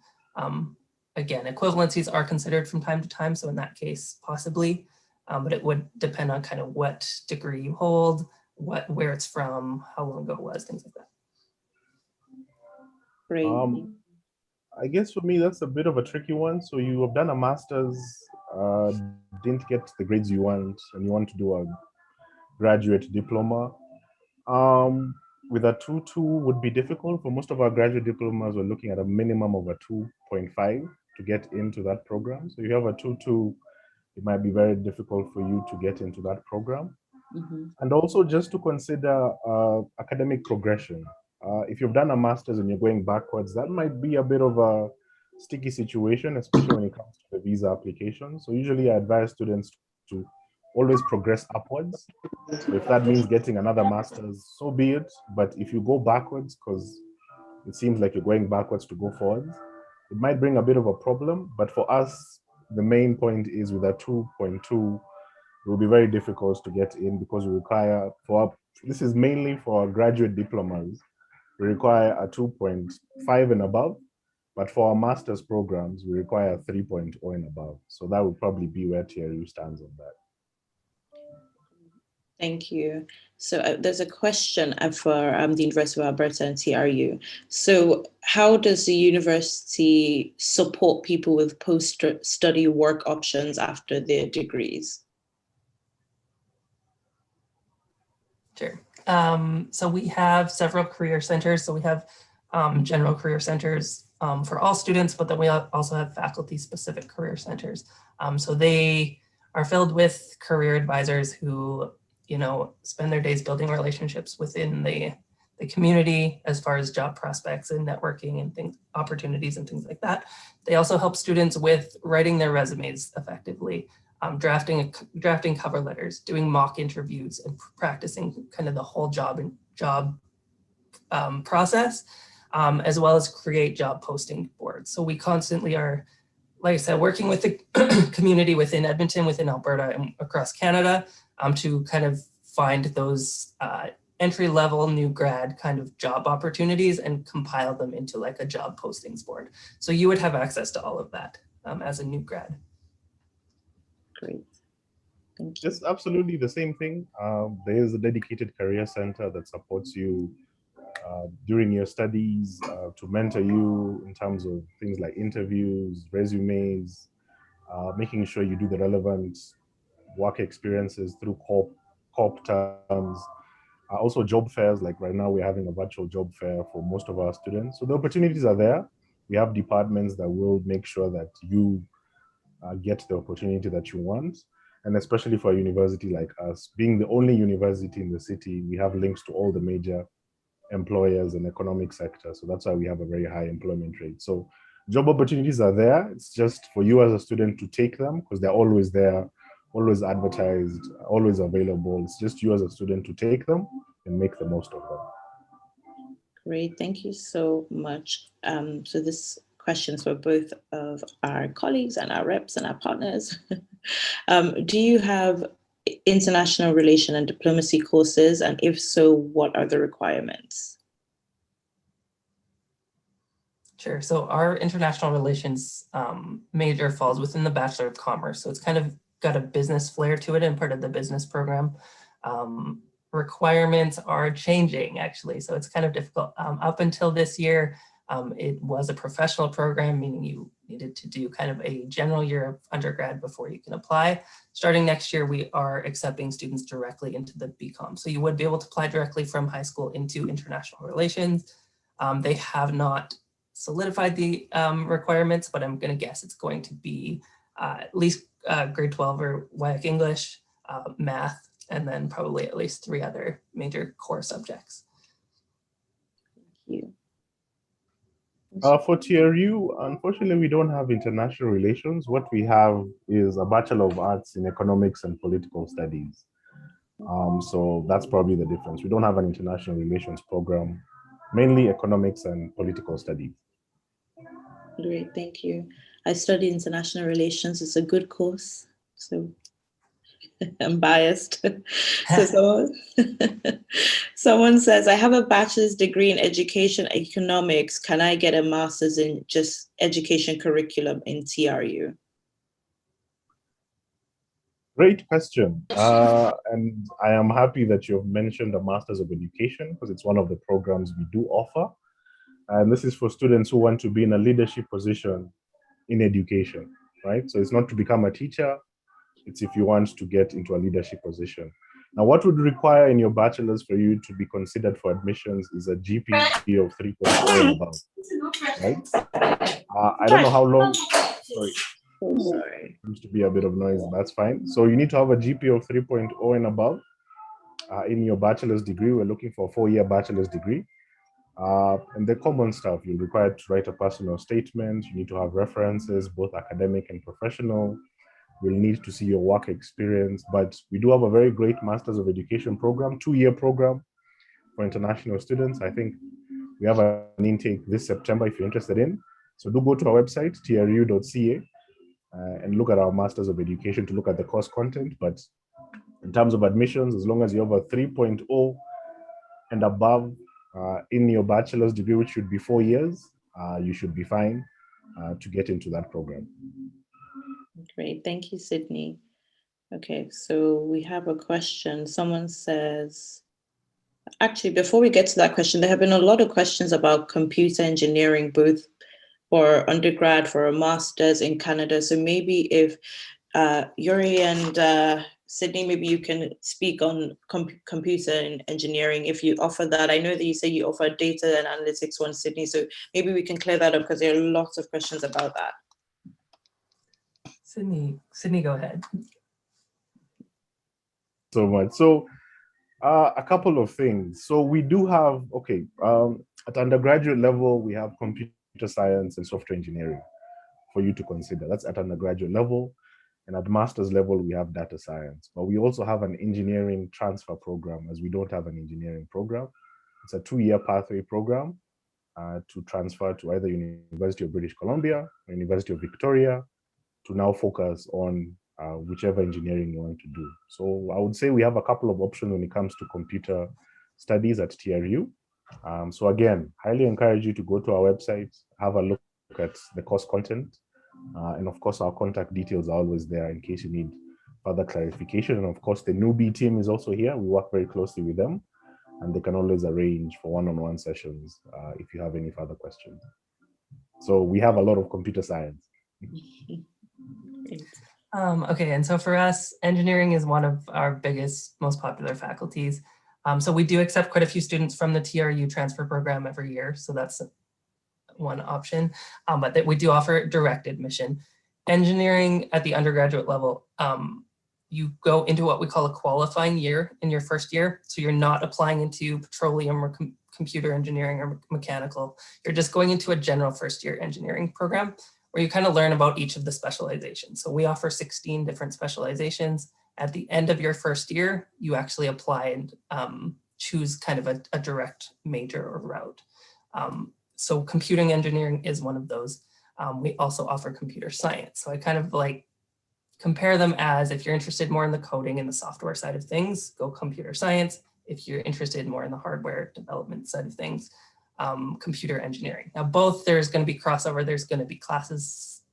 Speaker 2: Again, equivalencies are considered from time to time. So in that case, possibly, but it would depend on kind of what degree you hold, where it's from, how long ago it was, things like that.
Speaker 1: Great.
Speaker 3: I guess for me, that's a bit of a tricky one. So you have done a master's, didn't get the grades you want, and you want to do a graduate diploma. With a 2.2 would be difficult. For most of our graduate diplomas, we're looking at a minimum of a 2.5 to get into that program. So if you have a 2.2, it might be very difficult for you to get into that program.
Speaker 1: Mm-hmm.
Speaker 3: And also just to consider academic progression. If you've done a master's and you're going backwards, that might be a bit of a sticky situation, especially when it comes to the visa application. So usually I advise students to always progress upwards. So if that means getting another master's, so be it. But if you go backwards, because it seems like you're going backwards to go forwards, it might bring a bit of a problem. But for us, the main point is with a 2.2, it will be very difficult to get in because we require, this is mainly for graduate diplomas, we require a 2.5 and above, but for our master's programs, we require a 3.0 and above. So that would probably be where TRU stands on that.
Speaker 1: Thank you. So there's a question for the University of Alberta and TRU. So how does the university support people with post-study work options after their degrees?
Speaker 2: Sure. So we have several career centers. So we have general career centers for all students, but then we also have faculty-specific career centers. So they are filled with career advisors who, spend their days building relationships within the community as far as job prospects and networking and opportunities and things like that. They also help students with writing their resumes effectively, drafting cover letters, doing mock interviews, and practicing kind of the whole job process, as well as create job posting boards. So we constantly are, like I said, working with the community within Edmonton, within Alberta, and across Canada to kind of find those entry-level new grad kind of job opportunities and compile them into like a job postings board. So you would have access to all of that as a new grad.
Speaker 1: Great. Thank you.
Speaker 3: It's absolutely the same thing. There is a dedicated career center that supports you during your studies to mentor you in terms of things like interviews, resumes, making sure you do the relevant work experiences through corp terms. Also job fairs, like right now we're having a virtual job fair for most of our students. So the opportunities are there. We have departments that will make sure that you get the opportunity that you want. And especially for a university like us, being the only university in the city, we have links to all the major employers and economic sector. So that's why we have a very high employment rate. So job opportunities are there. It's just for you as a student to take them because they're always there, always advertised, always available. It's just you as a student to take them and make the most of them.
Speaker 1: Great, thank you so much. So this question's for both of our colleagues and our reps and our partners. Do you have international relation and diplomacy courses? And if so, what are the requirements?
Speaker 2: Sure. So our international relations major falls within the Bachelor of Commerce. So it's kind of got a business flair to it and part of the business program. Requirements are changing, actually. So it's kind of difficult. Up until this year, it was a professional program, meaning you needed to do kind of a general year of undergrad before you can apply. Starting next year, we are accepting students directly into the BCom. So you would be able to apply directly from high school into international relations. They have not solidified the requirements, but I'm going to guess it's going to be at least grade 12 or WIAC English, math, and then probably at least 3 other major core subjects.
Speaker 1: Thank you.
Speaker 3: For TRU, unfortunately, we don't have international relations. What we have is a Bachelor of Arts in Economics and Political Studies. So that's probably the difference. We don't have an international relations program, mainly economics and political studies.
Speaker 1: Great, thank you. I study international relations. It's a good course, so I'm biased. So someone says, I have a bachelor's degree in education economics. Can I get a master's in just education curriculum in TRU?
Speaker 3: Great question. And I am happy that you've mentioned a Master's of Education because it's one of the programs we do offer. And this is for students who want to be in a leadership position in education, right? So it's not to become a teacher, it's if you want to get into a leadership position. Now, what would require in your bachelor's for you to be considered for admissions is a GPA of 3.0 and above, right? I don't know how long, sorry. Seems to be a bit of noise, that's fine. So you need to have a GPA of 3.0 and above in your bachelor's degree. We're looking for a 4-year bachelor's degree. And the common stuff, you're required to write a personal statement. You need to have references, both academic and professional. We'll need to see your work experience, but we do have a very great Masters of Education program, 2-year program for international students. I think we have an intake this September if you're interested in. So do go to our website, tru.ca, and look at our Masters of Education to look at the course content. But in terms of admissions, as long as you have a 3.0 and above in your bachelor's degree, which should be 4 years, you should be fine to get into that program.
Speaker 1: Great, thank you, Sydney. Okay, so we have a question. Someone says, actually, before we get to that question, there have been a lot of questions about computer engineering, both for undergrad, for a master's in Canada. So maybe if Yuri and Sydney, maybe you can speak on computer and engineering if you offer that. I know that you say you offer data and analytics one, Sydney, so maybe we can clear that up because there are lots of questions about that.
Speaker 2: Sydney, go ahead.
Speaker 3: So much. So a couple of things. So we do have, at undergraduate level, we have computer science and software engineering for you to consider. That's at undergraduate level. And at master's level, we have data science. But we also have an engineering transfer program, as we don't have an engineering program. It's a 2-year pathway program to transfer to either University of British Columbia or University of Victoria to now focus on whichever engineering you want to do. So I would say we have a couple of options when it comes to computer studies at TRU. So again, highly encourage you to go to our website, have a look at the course content. And of course, our contact details are always there in case you need further clarification. And of course, the Nubi team is also here. We work very closely with them, and they can always arrange for one-on-one sessions if you have any further questions. So we have a lot of computer science.
Speaker 2: Okay, and so for us, engineering is one of our biggest, most popular faculties. So we do accept quite a few students from the TRU transfer program every year. So that's one option, but that we do offer direct admission. Engineering at the undergraduate level, you go into what we call a qualifying year in your first year. So you're not applying into petroleum or computer engineering or mechanical. You're just going into a general first year engineering program where you kind of learn about each of the specializations. So we offer 16 different specializations. At the end of your first year, you actually apply and choose kind of a direct major or route. So computing engineering is one of those. We also offer computer science. So I kind of like compare them as if you're interested more in the coding and the software side of things, go computer science. If you're interested more in the hardware development side of things, computer engineering. Now both, there's going to be crossover, there's going to be classes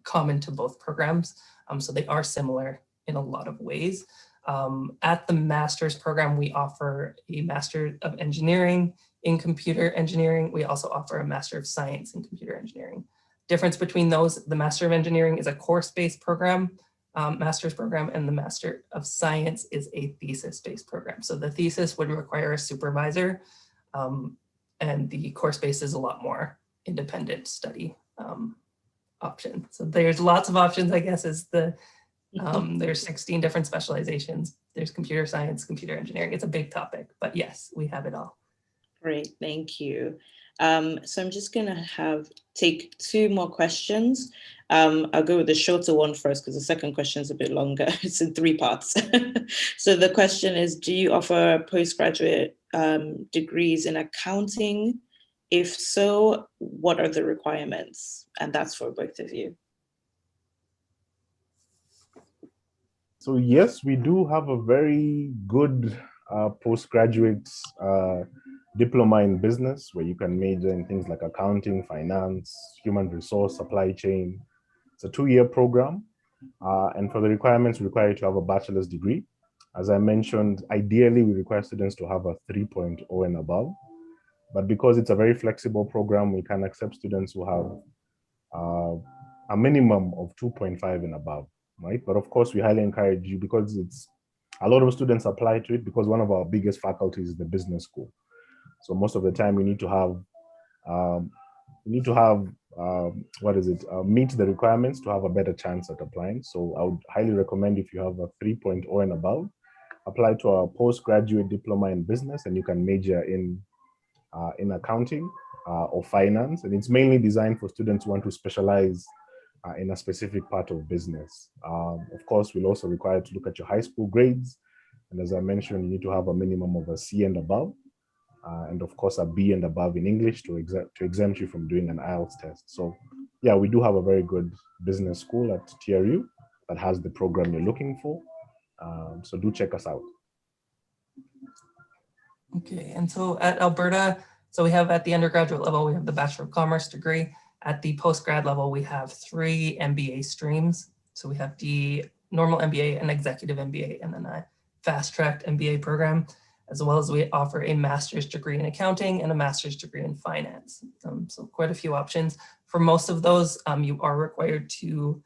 Speaker 2: common to both programs. So they are similar in a lot of ways. At the master's program, we offer a Master of Engineering in Computer Engineering. We also offer a Master of Science in Computer Engineering. Difference between those, the Master of Engineering is a course-based program, master's program, and the Master of Science is a thesis-based program. So the thesis would require a supervisor, and the course-based is a lot more independent study option. So there's lots of options, I guess, is the there's 16 different specializations. There's computer science, computer engineering. It's a big topic, but yes, we have it all.
Speaker 1: Great, thank you. So I'm just gonna take 2 more questions. I'll go with the shorter one first because the second question is a bit longer. It's in 3 parts. So the question is, do you offer postgraduate degrees in accounting? If so, what are the requirements? And that's for both of you.
Speaker 3: So yes, we do have a very good postgraduate diploma in business where you can major in things like accounting, finance, human resource, supply chain. It's a 2-year program. And for the requirements, we require you to have a bachelor's degree. As I mentioned, ideally, we require students to have a 3.0 and above. But because it's a very flexible program, we can accept students who have a minimum of 2.5 and above, right? But of course, we highly encourage you because it's a lot of students apply to it because one of our biggest faculties is the business school. So most of the time we need to have meet the requirements to have a better chance at applying. So I would highly recommend if you have a 3.0 and above, apply to our postgraduate diploma in business and you can major in accounting or finance. And it's mainly designed for students who want to specialize in a specific part of business. Of course, we'll also require you to look at your high school grades. And as I mentioned, you need to have a minimum of a C and above. And of course, a B and above in English to exempt you from doing an IELTS test. So yeah, we do have a very good business school at TRU that has the program you're looking for. So do check us out.
Speaker 2: Okay, and so at Alberta, so we have at the undergraduate level, we have the Bachelor of Commerce degree. At the postgrad level, we have 3 MBA streams. So we have the normal MBA, an executive MBA, and then a fast-tracked MBA program, as well as we offer a master's degree in accounting and a master's degree in finance. So quite a few options. For most of those, you are required to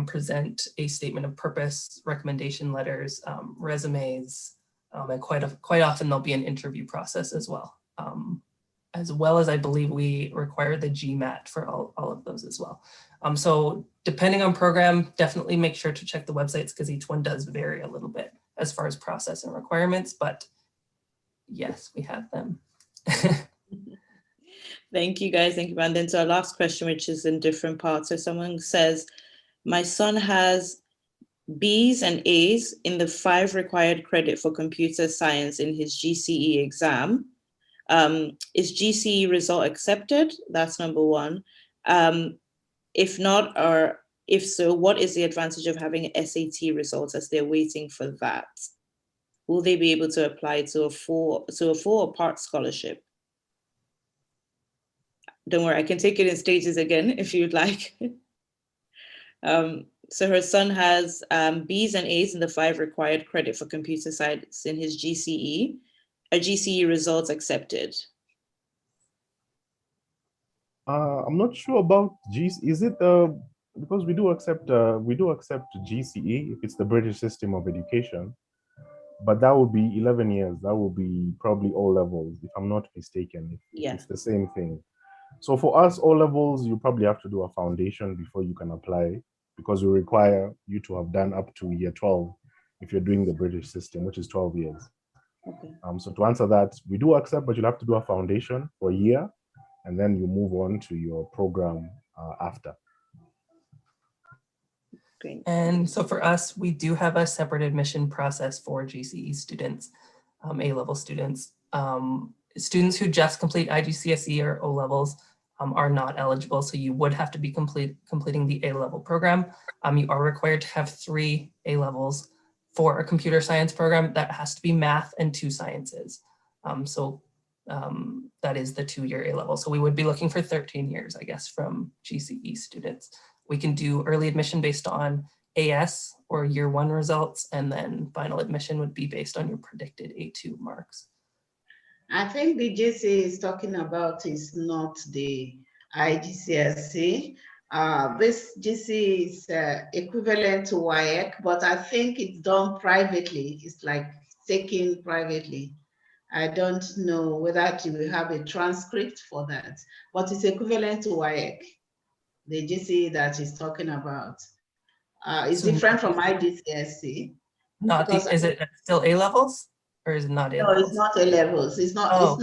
Speaker 2: present a statement of purpose, recommendation letters, resumes, and quite often there'll be an interview process as well. As well as I believe we require the GMAT for all of those as well. So depending on program, definitely make sure to check the websites because each one does vary a little bit as far as process and requirements, but yes, we have them.
Speaker 1: Thank you guys, thank you. And then to our last question, which is in different parts. So someone says, my son has B's and A's in the 5 required credit for computer science in his GCE exam. Is GCE result accepted? That's number 1. If not, or if so, what is the advantage of having SAT results as they're waiting for that? Will they be able to apply to a full or part scholarship? Don't worry, I can take it in stages again if you'd like. So her son has B's and A's in the 5 required credit for computer science in his GCE. Are GCE results accepted?
Speaker 3: I'm not sure about GCE. Is it because we do accept GCE if it's the British system of education, but that would be 11 years. That would be probably O levels, if I'm not mistaken.
Speaker 1: Yeah.
Speaker 3: It's the same thing. So for us, O levels, you probably have to do a foundation before you can apply, because we require you to have done up to year 12 if you're doing the British system, which is 12 years.
Speaker 1: Okay.
Speaker 3: So to answer that, we do accept, but you'll have to do a foundation for a year, and then you move on to your program after.
Speaker 1: Great.
Speaker 2: And so for us, we do have a separate admission process for GCE students, A-level students. Students who just complete IGCSE or O levels are not eligible, so you would have to be completing the A-level program. You are required to have 3 A-levels for a computer science program. That has to be math and 2 sciences. That is the 2-year A-level. So we would be looking for 13 years, I guess, from GCE students. We can do early admission based on AS or year 1 results, and then final admission would be based on your predicted A2 marks.
Speaker 4: I think the GCE is talking about is not the IGCSE. This GCE is equivalent to WAEC, but I think it's done privately. It's like taken privately. I don't know whether you will have a transcript for that, but it's equivalent to WAEC, the GCE that he's talking about. It's
Speaker 2: So
Speaker 4: different from IGCSE.
Speaker 2: Not the, is it still A levels or is it not A levels?
Speaker 4: No, it's not A levels. It's not.
Speaker 2: Oh,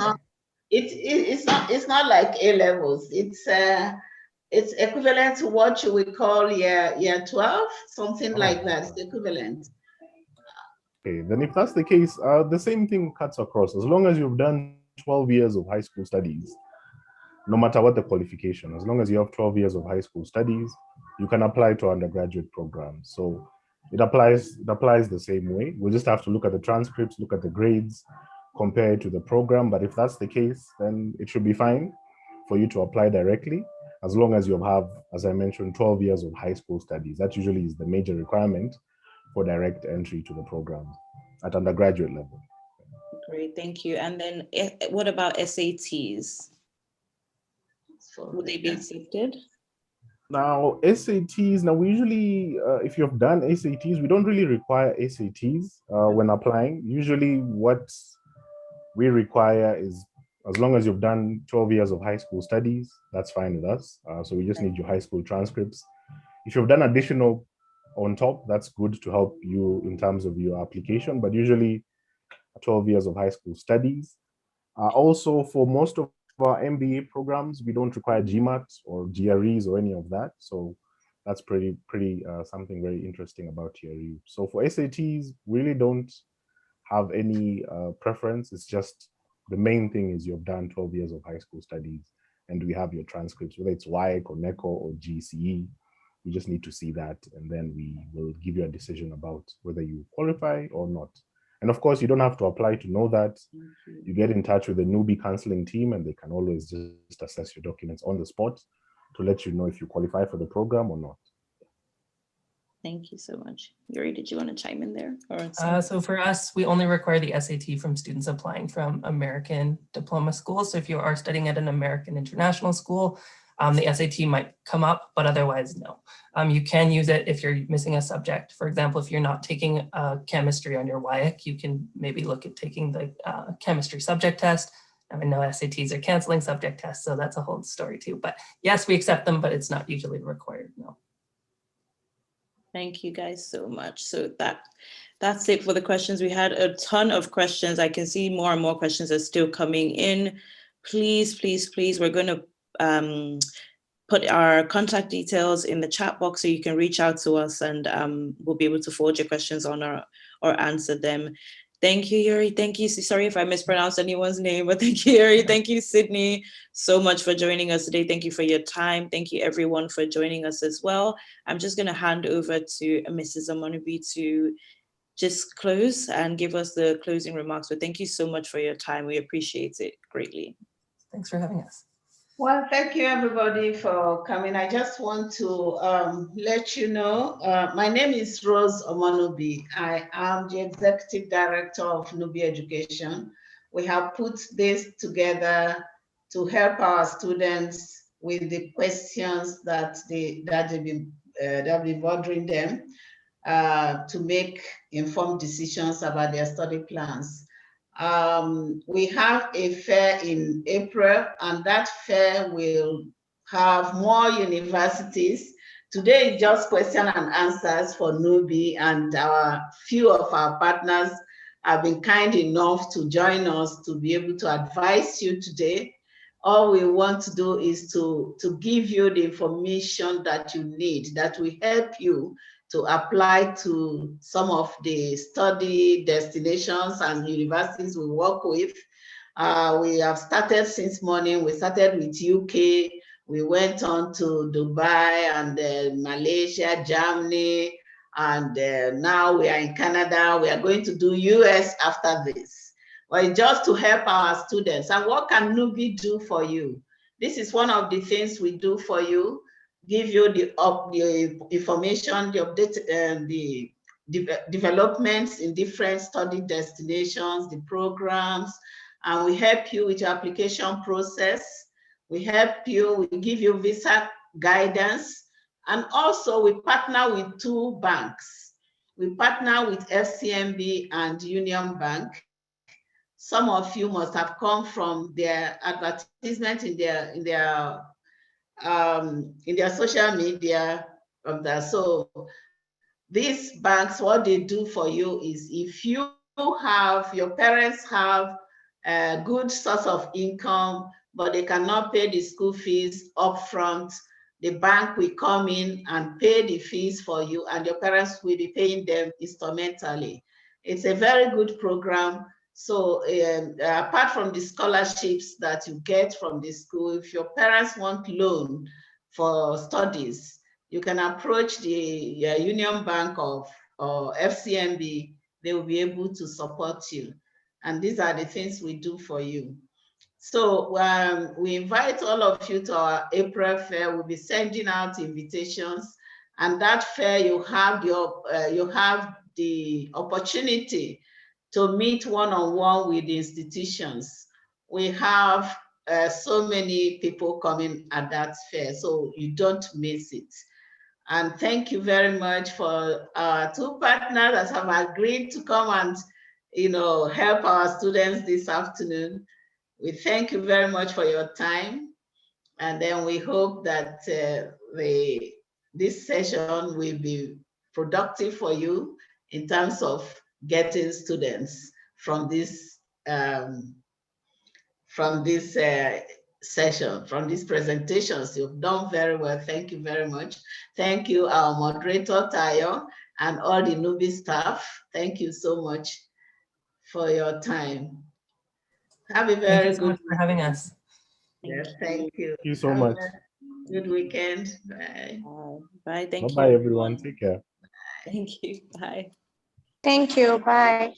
Speaker 4: It's not. It's not like A levels. It's equivalent to what you would call year 12, something like that. It's equivalent.
Speaker 3: Okay, then if that's the case, the same thing cuts across. As long as you've done 12 years of high school studies, no matter what the qualification, as long as you have 12 years of high school studies, you can apply to undergraduate programs. So it applies the same way. We just have to look at the transcripts, look at the grades, compare it to the program. But if that's the case, then it should be fine for you to apply directly, as long as you have, as I mentioned, 12 years of high school studies. That usually is the major requirement for direct entry to the program at undergraduate level.
Speaker 1: Great, thank you. And then what about SATs? Would they be accepted?
Speaker 3: Now, SATs, we usually, if you've done SATs, we don't really require SATs when applying. Usually what we require is, as long as you've done 12 years of high school studies, that's fine with us. So we just need your high school transcripts. If you've done additional on top, that's good to help you in terms of your application, but usually 12 years of high school studies. Also, for most of our MBA programs, we don't require GMAT or GREs or any of that. So that's pretty something very interesting about GRE. So for SATs, we really don't have any preference. It's just the main thing is you've done 12 years of high school studies and we have your transcripts, whether it's WAEC or NECO or GCE. We just need to see that, and then we will give you a decision about whether you qualify or not. And of course, you don't have to apply to know that. You get in touch with the Nubi counseling team, and they can always just assess your documents on the spot to let you know if you qualify for the program or not.
Speaker 1: Thank you so much. Yuri, did you want to chime in there?
Speaker 2: So for us, we only require the SAT from students applying from American diploma schools. So if you are studying at an American international school, the SAT might come up, but otherwise, no. You can use it if you're missing a subject. For example, if you're not taking chemistry on your WIAC, you can maybe look at taking the chemistry subject test. I know SATs are canceling subject tests, so that's a whole story too. But yes, we accept them, but it's not usually required, no.
Speaker 1: Thank you guys so much. So that's it for the questions. We had a ton of questions. I can see more and more questions are still coming in. Please, please, please, we're going to put our contact details in the chat box so you can reach out to us, and we'll be able to forward your questions on or answer them. Thank you, Yuri. Thank you. Sorry if I mispronounced anyone's name, but thank you, Yuri. Thank you, Sydney, so much for joining us today. Thank you for your time. Thank you, everyone, for joining us as well. I'm just going to hand over to Mrs. Omonubi to just close and give us the closing remarks. But thank you so much for your time. We appreciate it greatly.
Speaker 2: Thanks for having us.
Speaker 4: Well, thank you everybody for coming. I just want to let you know, my name is Rose Omonubi. I am the Executive Director of Nubi Education. We have put this together to help our students with the questions that they've been bothering them to make informed decisions about their study plans. We have a fair in April, and that fair will have more universities. Today is just question and answers for Nubi, and few of our partners have been kind enough to join us to be able to advise you today. All we want to do is to give you the information that you need, that will help you to apply to some of the study destinations and universities we work with. We have started since morning. We started with UK. We went on to Dubai and Malaysia, Germany, and now we are in Canada. We are going to do US after this. Well, just to help our students. And what can Nubi do for you? This is one of the things we do for you. Give you the information, the update, the developments in different study destinations, the programs, and we help you with your application process. We help you, we give you visa guidance, and also we partner with 2 banks. We partner with FCMB and Union Bank. Some of you must have come from their advertisement in their social media of that. So these banks, what they do for you is, if you have, your parents have a good source of income, but they cannot pay the school fees upfront, the bank will come in and pay the fees for you, and your parents will be paying them instrumentally. It's a very good program. So apart from the scholarships that you get from the school, if your parents want loan for studies, you can approach the Union Bank or FCMB. They will be able to support you. And these are the things we do for you. So we invite all of you to our April fair. We'll be sending out invitations, and that fair you have the opportunity to meet one-on-one with the institutions. We have so many people coming at that fair, so you don't miss it. And thank you very much for our 2 partners that have agreed to come and help our students this afternoon. We thank you very much for your time, and then we hope that this session will be productive for you in terms of getting students from this session, from these presentations. You've done very well. Thank you very much. Thank you, our moderator, Tayo, and all the Nubi staff. Thank you so much for your time. Have a very
Speaker 2: Thank you so
Speaker 4: good
Speaker 2: much for having us.
Speaker 4: Yes, thank you.
Speaker 3: Thank you so much.
Speaker 4: Good weekend. Bye.
Speaker 1: Bye. Thank you.
Speaker 3: Bye-bye, everyone. Take care.
Speaker 1: Thank you. Bye.
Speaker 5: Thank you. Bye.